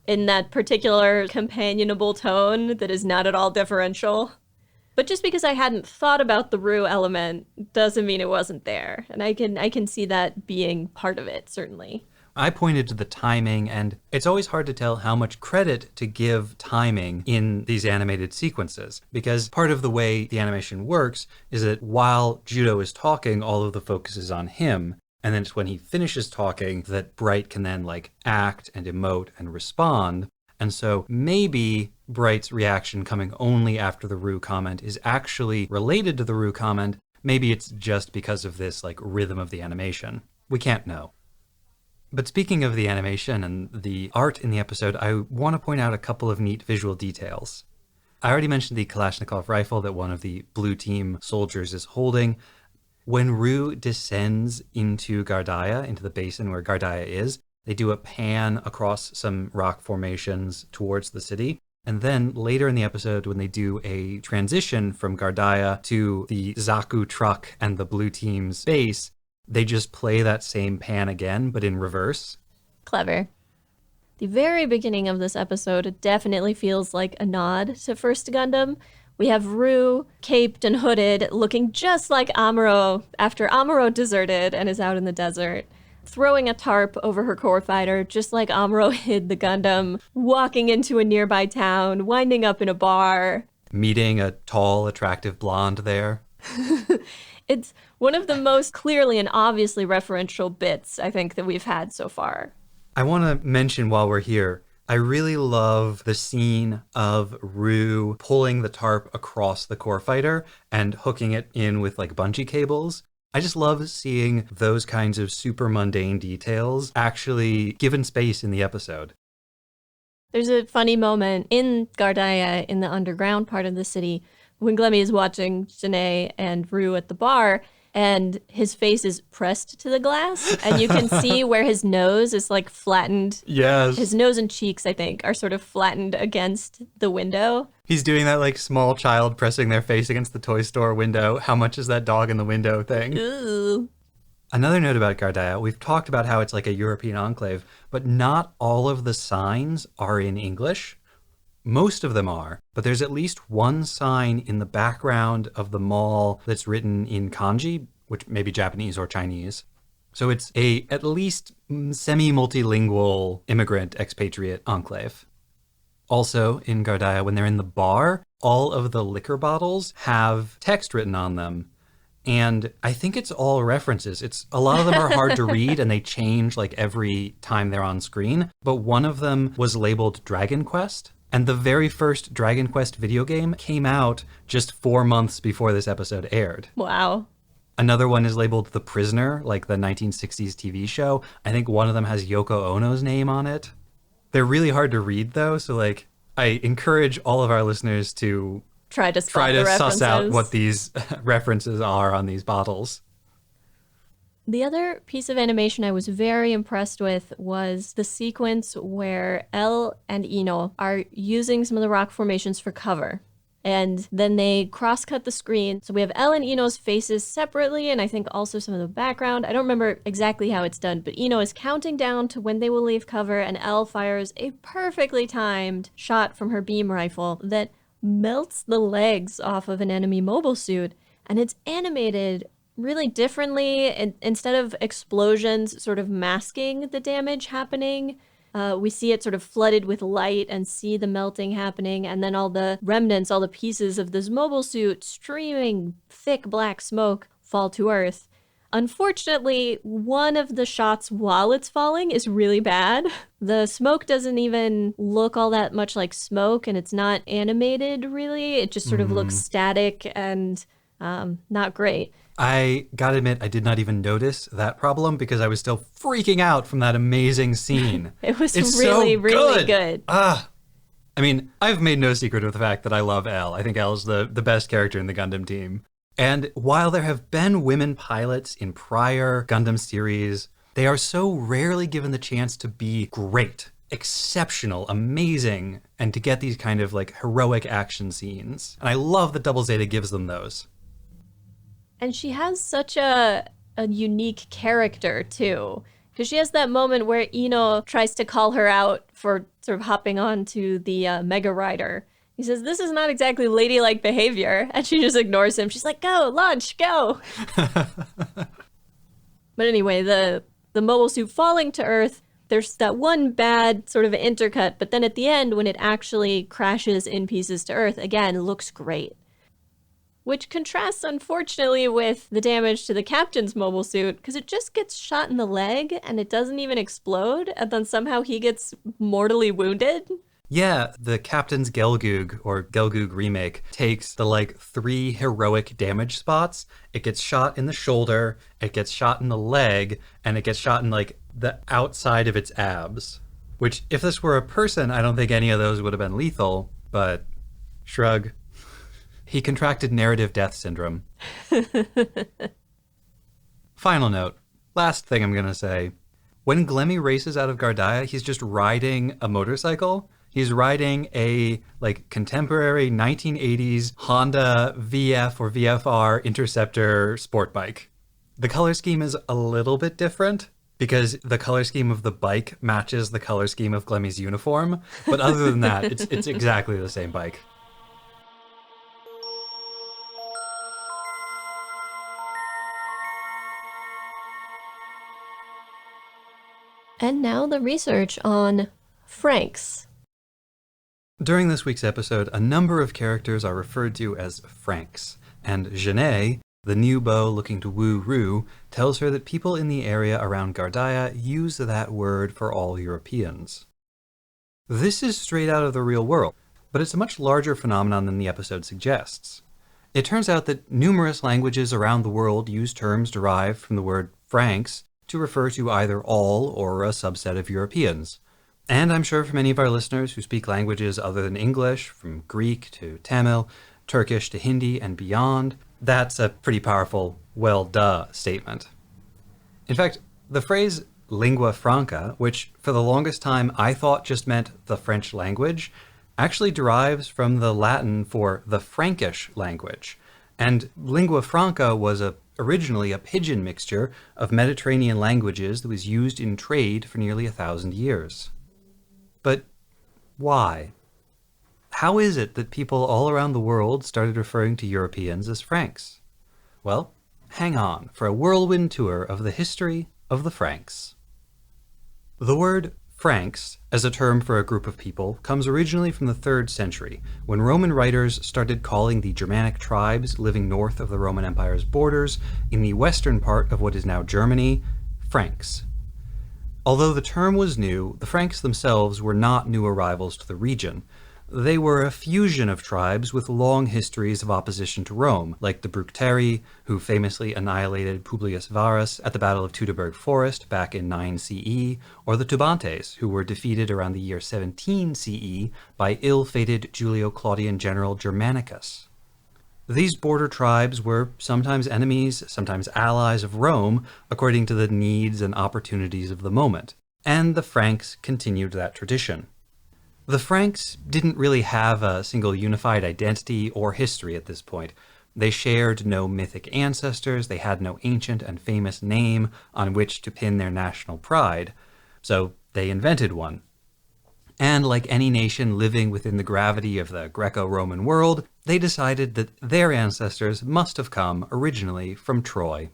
in that particular companionable tone that is not at all differential. But just because I hadn't thought about the Ryu element doesn't mean it wasn't there. And I can see that being part of it, certainly. I pointed to the timing, and it's always hard to tell how much credit to give timing in these animated sequences, because part of the way the animation works is that while Judo is talking, all of the focus is on him, and then it's when he finishes talking that Bright can then act and emote and respond. And so maybe Bright's reaction coming only after the Ryu comment is actually related to the Ryu comment. Maybe it's just because of this rhythm of the animation. We can't know. But speaking of the animation and the art in the episode, I want to point out a couple of neat visual details. I already mentioned the Kalashnikov rifle that one of the blue team soldiers is holding. When Ryu descends into Gardaya, into the basin where Gardaya is, they do a pan across some rock formations towards the city. And then later in the episode, when they do a transition from Gardaya to the Zaku truck and the blue team's base, they just play that same pan again, but in reverse. Clever. The very beginning of this episode definitely feels like a nod to First Gundam. We have Ryu, caped and hooded, looking just like Amuro after Amuro deserted and is out in the desert, throwing a tarp over her core fighter, just like Amuro hid the Gundam, walking into a nearby town, winding up in a bar. Meeting a tall, attractive blonde there. It's one of the most clearly and obviously referential bits, I think, that we've had so far. I want to mention while we're here, I really love the scene of Ryu pulling the tarp across the core fighter and hooking it in with bungee cables. I just love seeing those kinds of super mundane details actually given space in the episode. There's a funny moment in Gardaya, in the underground part of the city, when Glemmy is watching Janae and Ryu at the bar, and his face is pressed to the glass, and you can see where his nose is flattened. Yes. His nose and cheeks, I think, are sort of flattened against the window. He's doing that small child pressing their face against the toy store window. How much is that dog in the window thing? Ooh. Another note about Gardaya, we've talked about how it's a European enclave, but not all of the signs are in English. Most of them are, but there's at least one sign in the background of the mall that's written in kanji, which may be Japanese or Chinese. So it's a at least semi-multilingual immigrant expatriate enclave. Also, in Gardaya, when they're in the bar, all of the liquor bottles have text written on them. And I think it's all references. A lot of them are hard to read and they change every time they're on screen. But one of them was labeled Dragon Quest. And the very first Dragon Quest video game came out just 4 months before this episode aired. Wow. Another one is labeled The Prisoner, the 1960s TV show. I think one of them has Yoko Ono's name on it. They're really hard to read, though, so I encourage all of our listeners to try to suss out what these references are on these bottles. The other piece of animation I was very impressed with was the sequence where L and Ino are using some of the rock formations for cover. And then they cross-cut the screen. So we have L and Ino's faces separately, and I think also some of the background. I don't remember exactly how it's done, but Ino is counting down to when they will leave cover, and L fires a perfectly timed shot from her beam rifle that melts the legs off of an enemy mobile suit. And it's animated really differently. And instead of explosions sort of masking the damage happening, we see it sort of flooded with light and see the melting happening, and then all the remnants, all the pieces of this mobile suit streaming thick black smoke fall to earth. Unfortunately, one of the shots while it's falling is really bad. The smoke doesn't even look all that much like smoke, and it's not animated really. It just sort of looks static and not great. I gotta admit, I did not even notice that problem because I was still freaking out from that amazing scene. It's really good. I mean, I've made no secret of the fact that I love Elle. I think Elle is the best character in the Gundam team. And while there have been women pilots in prior Gundam series, they are so rarely given the chance to be great. exceptional, amazing, and to get these kind of like heroic action scenes. And I love that Double Zeta gives them those. And she has such a unique character, too. Because she has that moment where Ino tries to call her out for sort of hopping on to the Mega Rider. He says, this is not exactly ladylike behavior. And she just ignores him. She's like, go, launch, go. But anyway, the mobile suit falling to Earth, there's that one bad sort of intercut. But then at the end, when it actually crashes in pieces to Earth, again, looks great. Which contrasts, unfortunately, with the damage to the captain's mobile suit, because it just gets shot in the leg and it doesn't even explode, and then somehow he gets mortally wounded. Yeah, the Captain's Gelgoog, or Gelgoog remake, takes the like 3 heroic damage spots. It gets shot in the shoulder, it gets shot in the leg, and it gets shot in like the outside of its abs. Which, if this were a person, I don't think any of those would have been lethal, but shrug. He contracted narrative death syndrome. Final note. Last thing I'm going to say. When Glemmy races out of Gardia, he's just riding a motorcycle. He's riding a like contemporary 1980s Honda VF or VFR Interceptor sport bike. The color scheme is a little bit different because the color scheme of the bike matches the color scheme of Glemmy's uniform. But other than that, it's exactly the same bike. And now the research on Franks. During this week's episode, a number of characters are referred to as Franks, and Genet, the new beau looking to woo Rue, tells her that people in the area around Gardia use that word for all Europeans. This is straight out of the real world, but it's a much larger phenomenon than the episode suggests. It turns out that numerous languages around the world use terms derived from the word Franks to refer to either all or a subset of Europeans. And I'm sure for many of our listeners who speak languages other than English, from Greek to Tamil, Turkish to Hindi and beyond, that's a pretty powerful, well, duh statement. In fact, the phrase lingua franca, which for the longest time I thought just meant the French language, actually derives from the Latin for the Frankish language. And lingua franca was originally a pidgin mixture of Mediterranean languages that was used in trade for nearly 1,000 years. But why? How is it that people all around the world started referring to Europeans as Franks? Well, hang on for a whirlwind tour of the history of the Franks. The word Franks, as a term for a group of people, comes originally from the 3rd century, when Roman writers started calling the Germanic tribes living north of the Roman Empire's borders, in the western part of what is now Germany, Franks. Although the term was new, the Franks themselves were not new arrivals to the region. They were a fusion of tribes with long histories of opposition to Rome, like the Bructeri, who famously annihilated Publius Varus at the Battle of Teutoburg Forest back in 9 CE, or the Tubantes, who were defeated around the year 17 CE by ill-fated Julio-Claudian general Germanicus. These border tribes were sometimes enemies, sometimes allies of Rome, according to the needs and opportunities of the moment, and the Franks continued that tradition. The Franks didn't really have a single unified identity or history at this point. They shared no mythic ancestors, they had no ancient and famous name on which to pin their national pride, so they invented one. And like any nation living within the gravity of the Greco-Roman world, they decided that their ancestors must have come originally from Troy.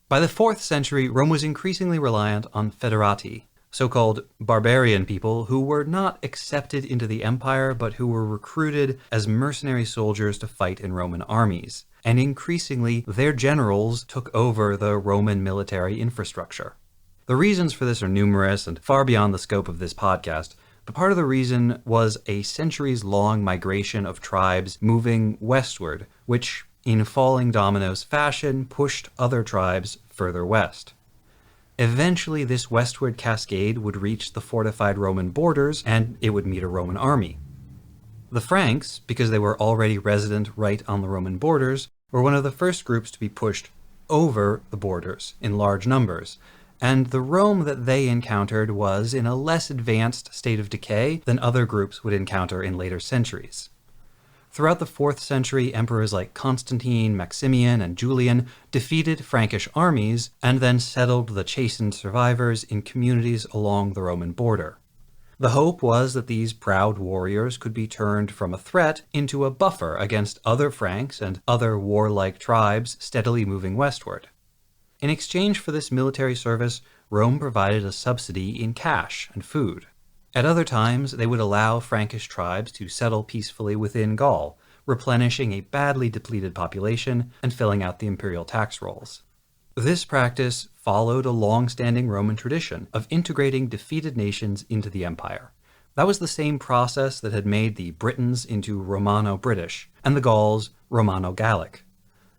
By the 4th century, Rome was increasingly reliant on foederati, so-called barbarian people who were not accepted into the empire, but who were recruited as mercenary soldiers to fight in Roman armies. And increasingly, their generals took over the Roman military infrastructure. The reasons for this are numerous and far beyond the scope of this podcast, but part of the reason was a centuries-long migration of tribes moving westward, which, in falling dominoes fashion, pushed other tribes further west. Eventually, this westward cascade would reach the fortified Roman borders, and it would meet a Roman army. The Franks, because they were already resident right on the Roman borders, were one of the first groups to be pushed over the borders in large numbers, and the Rome that they encountered was in a less advanced state of decay than other groups would encounter in later centuries. Throughout the 4th century, emperors like Constantine, Maximian, and Julian defeated Frankish armies and then settled the chastened survivors in communities along the Roman border. The hope was that these proud warriors could be turned from a threat into a buffer against other Franks and other warlike tribes steadily moving westward. In exchange for this military service, Rome provided a subsidy in cash and food. At other times, they would allow Frankish tribes to settle peacefully within Gaul, replenishing a badly depleted population and filling out the imperial tax rolls. This practice followed a long-standing Roman tradition of integrating defeated nations into the empire. That was the same process that had made the Britons into Romano-British and the Gauls Romano-Gallic.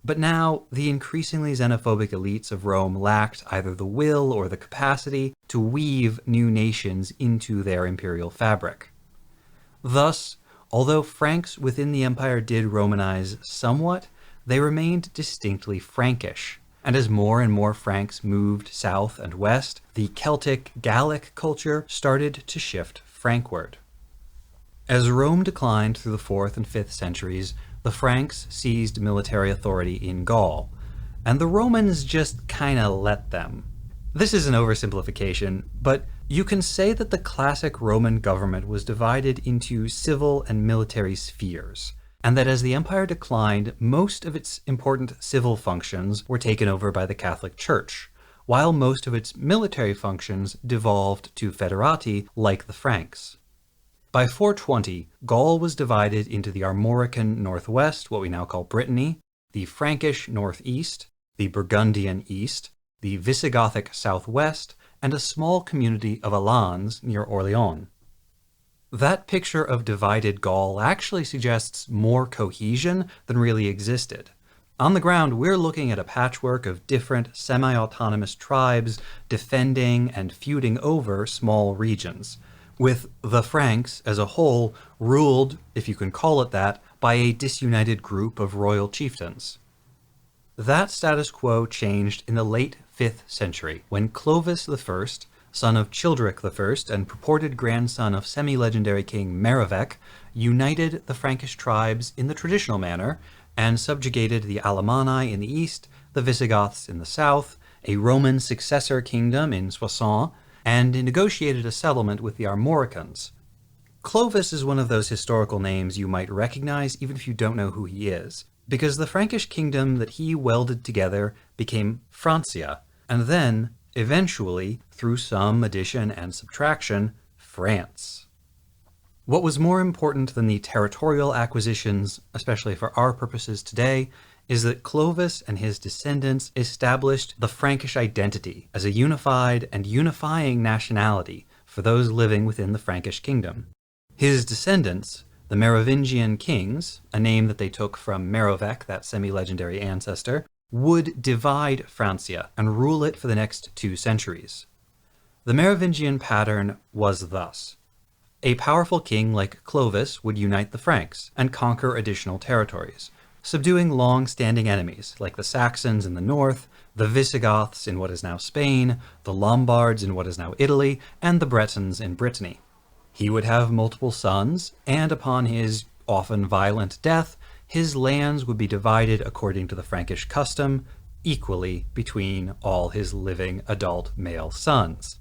But now, the increasingly xenophobic elites of Rome lacked either the will or the capacity to weave new nations into their imperial fabric. Thus, although Franks within the empire did Romanize somewhat, they remained distinctly Frankish. And as more and more Franks moved south and west, the Celtic Gallic culture started to shift Frankward. As Rome declined through the 4th and 5th centuries, the Franks seized military authority in Gaul, and the Romans just kinda let them. This is an oversimplification, but you can say that the classic Roman government was divided into civil and military spheres, and that as the empire declined, most of its important civil functions were taken over by the Catholic Church, while most of its military functions devolved to foederati like the Franks. By 420, Gaul was divided into the Armorican northwest, what we now call Brittany, the Frankish northeast, the Burgundian east, the Visigothic southwest, and a small community of Alans near Orléans. That picture of divided Gaul actually suggests more cohesion than really existed. On the ground, we're looking at a patchwork of different semi-autonomous tribes defending and feuding over small regions, with the Franks as a whole ruled, if you can call it that, by a disunited group of royal chieftains. That status quo changed in the late 5th century, when Clovis I, son of Childeric I and purported grandson of semi-legendary king Merovech, united the Frankish tribes in the traditional manner and subjugated the Alemanni in the east, the Visigoths in the south, a Roman successor kingdom in Soissons, and negotiated a settlement with the Armoricans. Clovis is one of those historical names you might recognize even if you don't know who he is, because the Frankish kingdom that he welded together became Francia, and then, eventually, through some addition and subtraction, France. What was more important than the territorial acquisitions, especially for our purposes today, is that Clovis and his descendants established the Frankish identity as a unified and unifying nationality for those living within the Frankish kingdom. His descendants, the Merovingian kings, a name that they took from Merovech, that semi-legendary ancestor, would divide Francia and rule it for the next 2 centuries. The Merovingian pattern was thus. A powerful king like Clovis would unite the Franks and conquer additional territories, subduing long-standing enemies like the Saxons in the north, the Visigoths in what is now Spain, the Lombards in what is now Italy, and the Bretons in Brittany. He would have multiple sons, and upon his often violent death, his lands would be divided according to the Frankish custom, equally between all his living adult male sons.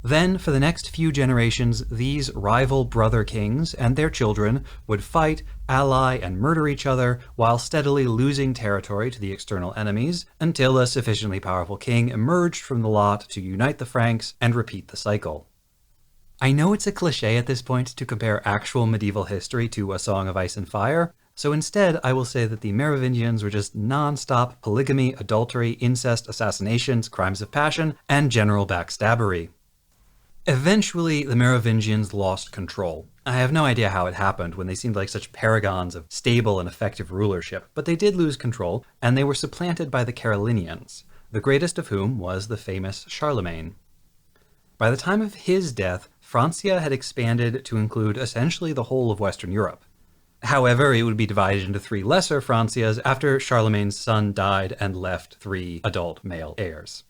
Then, for the next few generations, these rival brother kings and their children would fight, ally, and murder each other while steadily losing territory to the external enemies until a sufficiently powerful king emerged from the lot to unite the Franks and repeat the cycle. I know it's a cliché at this point to compare actual medieval history to A Song of Ice and Fire, so instead I will say that the Merovingians were just non-stop polygamy, adultery, incest, assassinations, crimes of passion, and general backstabbery. Eventually, the Merovingians lost control. I have no idea how it happened when they seemed like such paragons of stable and effective rulership, but they did lose control, and they were supplanted by the Carolingians, the greatest of whom was the famous Charlemagne. By the time of his death, Francia had expanded to include essentially the whole of Western Europe. However, it would be divided into 3 lesser Francias after Charlemagne's son died and left 3 adult male heirs.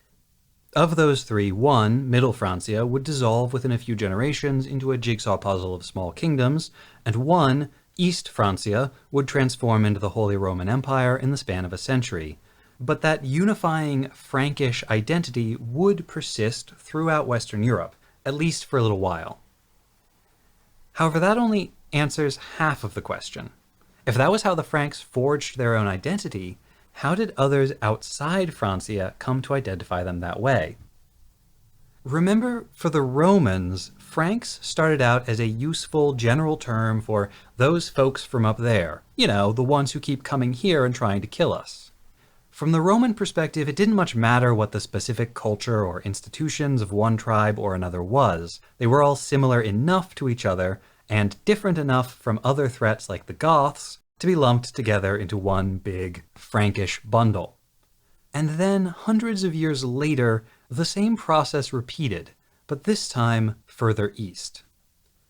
Of those three, one, Middle Francia, would dissolve within a few generations into a jigsaw puzzle of small kingdoms, and one, East Francia, would transform into the Holy Roman Empire in the span of a century. But that unifying Frankish identity would persist throughout Western Europe, at least for a little while. However, that only answers half of the question. If that was how the Franks forged their own identity, how did others outside Francia come to identify them that way? Remember, for the Romans, Franks started out as a useful general term for those folks from up there. You know, the ones who keep coming here and trying to kill us. From the Roman perspective, it didn't much matter what the specific culture or institutions of one tribe or another was. They were all similar enough to each other and different enough from other threats like the Goths to be lumped together into one big Frankish bundle. And then, hundreds of years later, the same process repeated, but this time further east.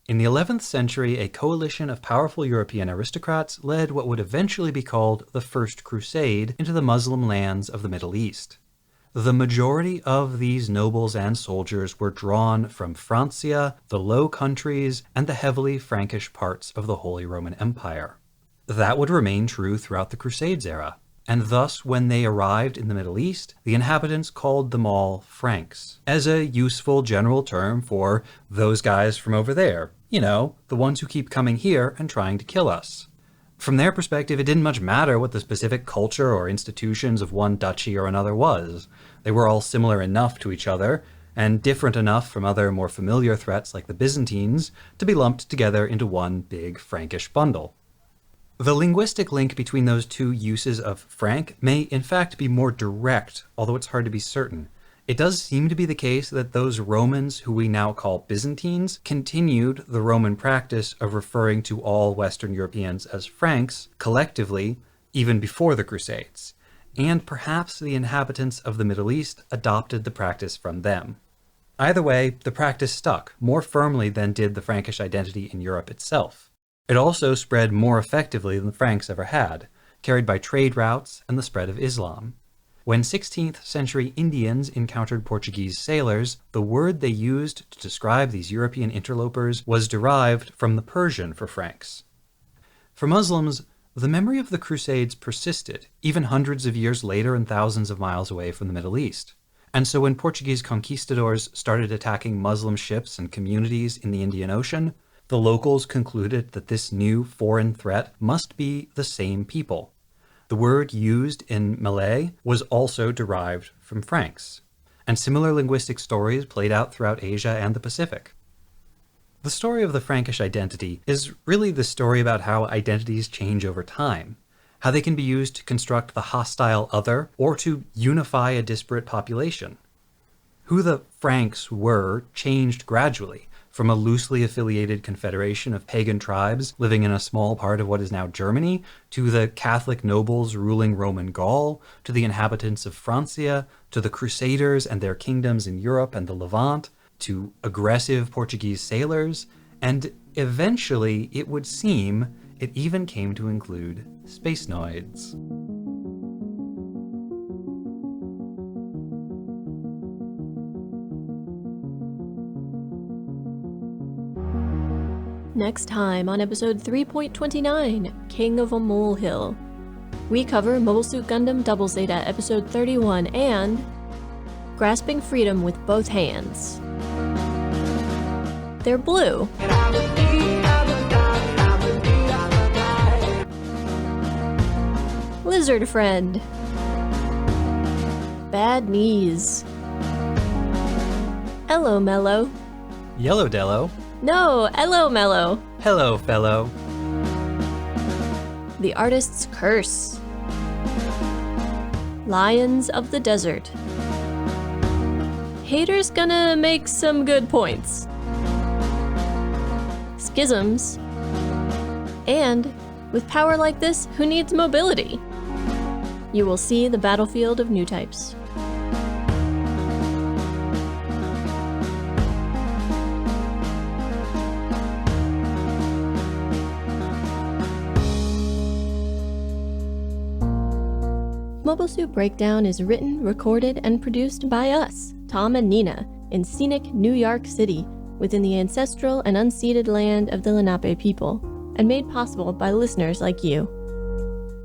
In the 11th century, a coalition of powerful European aristocrats led what would eventually be called the First Crusade into the Muslim lands of the Middle East. The majority of these nobles and soldiers were drawn from Francia, the Low Countries, and the heavily Frankish parts of the Holy Roman Empire. That would remain true throughout the Crusades era, and thus when they arrived in the Middle East, the inhabitants called them all Franks, as a useful general term for those guys from over there, you know, the ones who keep coming here and trying to kill us. From their perspective, it didn't much matter what the specific culture or institutions of one duchy or another was. They were all similar enough to each other, and different enough from other more familiar threats like the Byzantines, to be lumped together into one big Frankish bundle. The linguistic link between those two uses of Frank may in fact be more direct, although it's hard to be certain. It does seem to be the case that those Romans who we now call Byzantines continued the Roman practice of referring to all Western Europeans as Franks collectively, even before the Crusades, and perhaps the inhabitants of the Middle East adopted the practice from them. Either way, the practice stuck more firmly than did the Frankish identity in Europe itself. It also spread more effectively than the Franks ever had, carried by trade routes and the spread of Islam. When 16th century Indians encountered Portuguese sailors, the word they used to describe these European interlopers was derived from the Persian for Franks. For Muslims, the memory of the Crusades persisted, even hundreds of years later and thousands of miles away from the Middle East. And so when Portuguese conquistadors started attacking Muslim ships and communities in the Indian Ocean, the locals concluded that this new foreign threat must be the same people. The word used in Malay was also derived from Franks, and similar linguistic stories played out throughout Asia and the Pacific. The story of the Frankish identity is really the story about how identities change over time, how they can be used to construct the hostile other or to unify a disparate population. Who the Franks were changed gradually, from a loosely affiliated confederation of pagan tribes living in a small part of what is now Germany, to the Catholic nobles ruling Roman Gaul, to the inhabitants of Francia, to the Crusaders and their kingdoms in Europe and the Levant, to aggressive Portuguese sailors, and eventually, it would seem, it even came to include Spacenoids. Next time on episode 3.29, King of a Molehill, we cover Mobile Suit Gundam ZZ episode 31 and Grasping Freedom with Both Hands. They're blue. Lizard Friend. Bad Knees. Hello, Mellow. Yellow Dello. No, hello, Mellow. Hello, fellow. The Artist's Curse. Lions of the Desert. Haters gonna make some good points. Schisms. And, with power like this, who needs mobility? You will see the battlefield of new types. Mobile Suit Breakdown is written, recorded, and produced by us, Tom and Nina, in scenic New York City, within the ancestral and unceded land of the Lenape people, and made possible by listeners like you.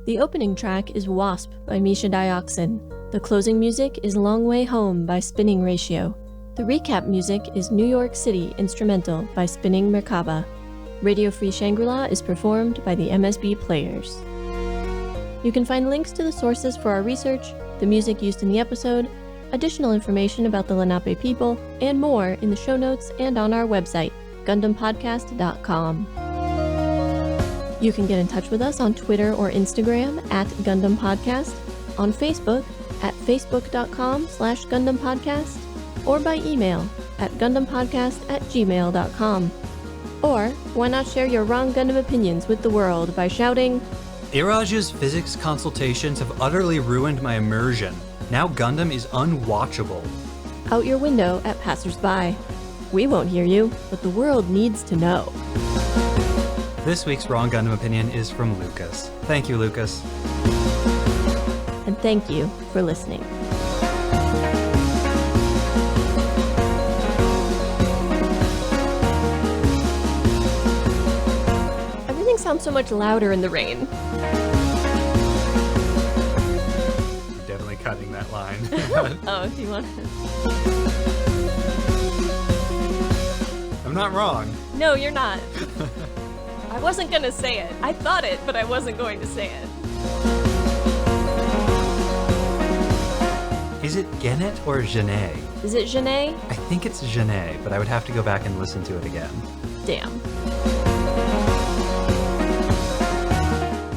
The opening track is Wasp by Misha Dioxin. The closing music is Long Way Home by Spinning Ratio. The recap music is New York City Instrumental by Spinning Merkaba. Radio Free Shangri-La is performed by the MSB Players. You can find links to the sources for our research, the music used in the episode, additional information about the Lenape people, and more in the show notes and on our website, GundamPodcast.com. You can get in touch with us on Twitter or Instagram at Gundam Podcast, on Facebook at facebook.com/GundamPodcast, or by email at GundamPodcast@gmail.com. Or why not share your wrong Gundam opinions with the world by shouting, Iraj's physics consultations have utterly ruined my immersion. Now Gundam is unwatchable. out your window at passersby. We won't hear you, but the world needs to know. This week's Wrong Gundam Opinion is from Lucas. Thank you, Lucas. And thank you for listening. Everything sounds so much louder in the rain. Definitely cutting that line. Oh, if you want to. I'm not wrong. No, you're not. I wasn't gonna say it. I thought it, but I wasn't going to say it. Is it Genet or Genet? Is it Genet? I think it's Genet, but I would have to go back and listen to it again. Damn.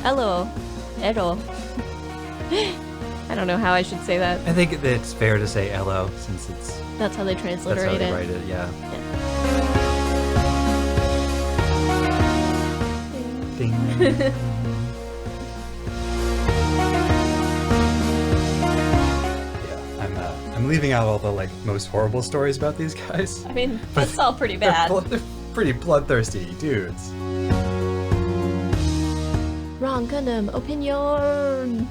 Hello. Hello. I don't know how I should say that. I think it's fair to say Elo, since it's... That's how they transliterate That's how they it. write it, yeah. Ding. Yeah, I'm leaving out all the most horrible stories about these guys. I mean, that's all pretty bad. They're pretty bloodthirsty dudes. Wrong Gundam opinion.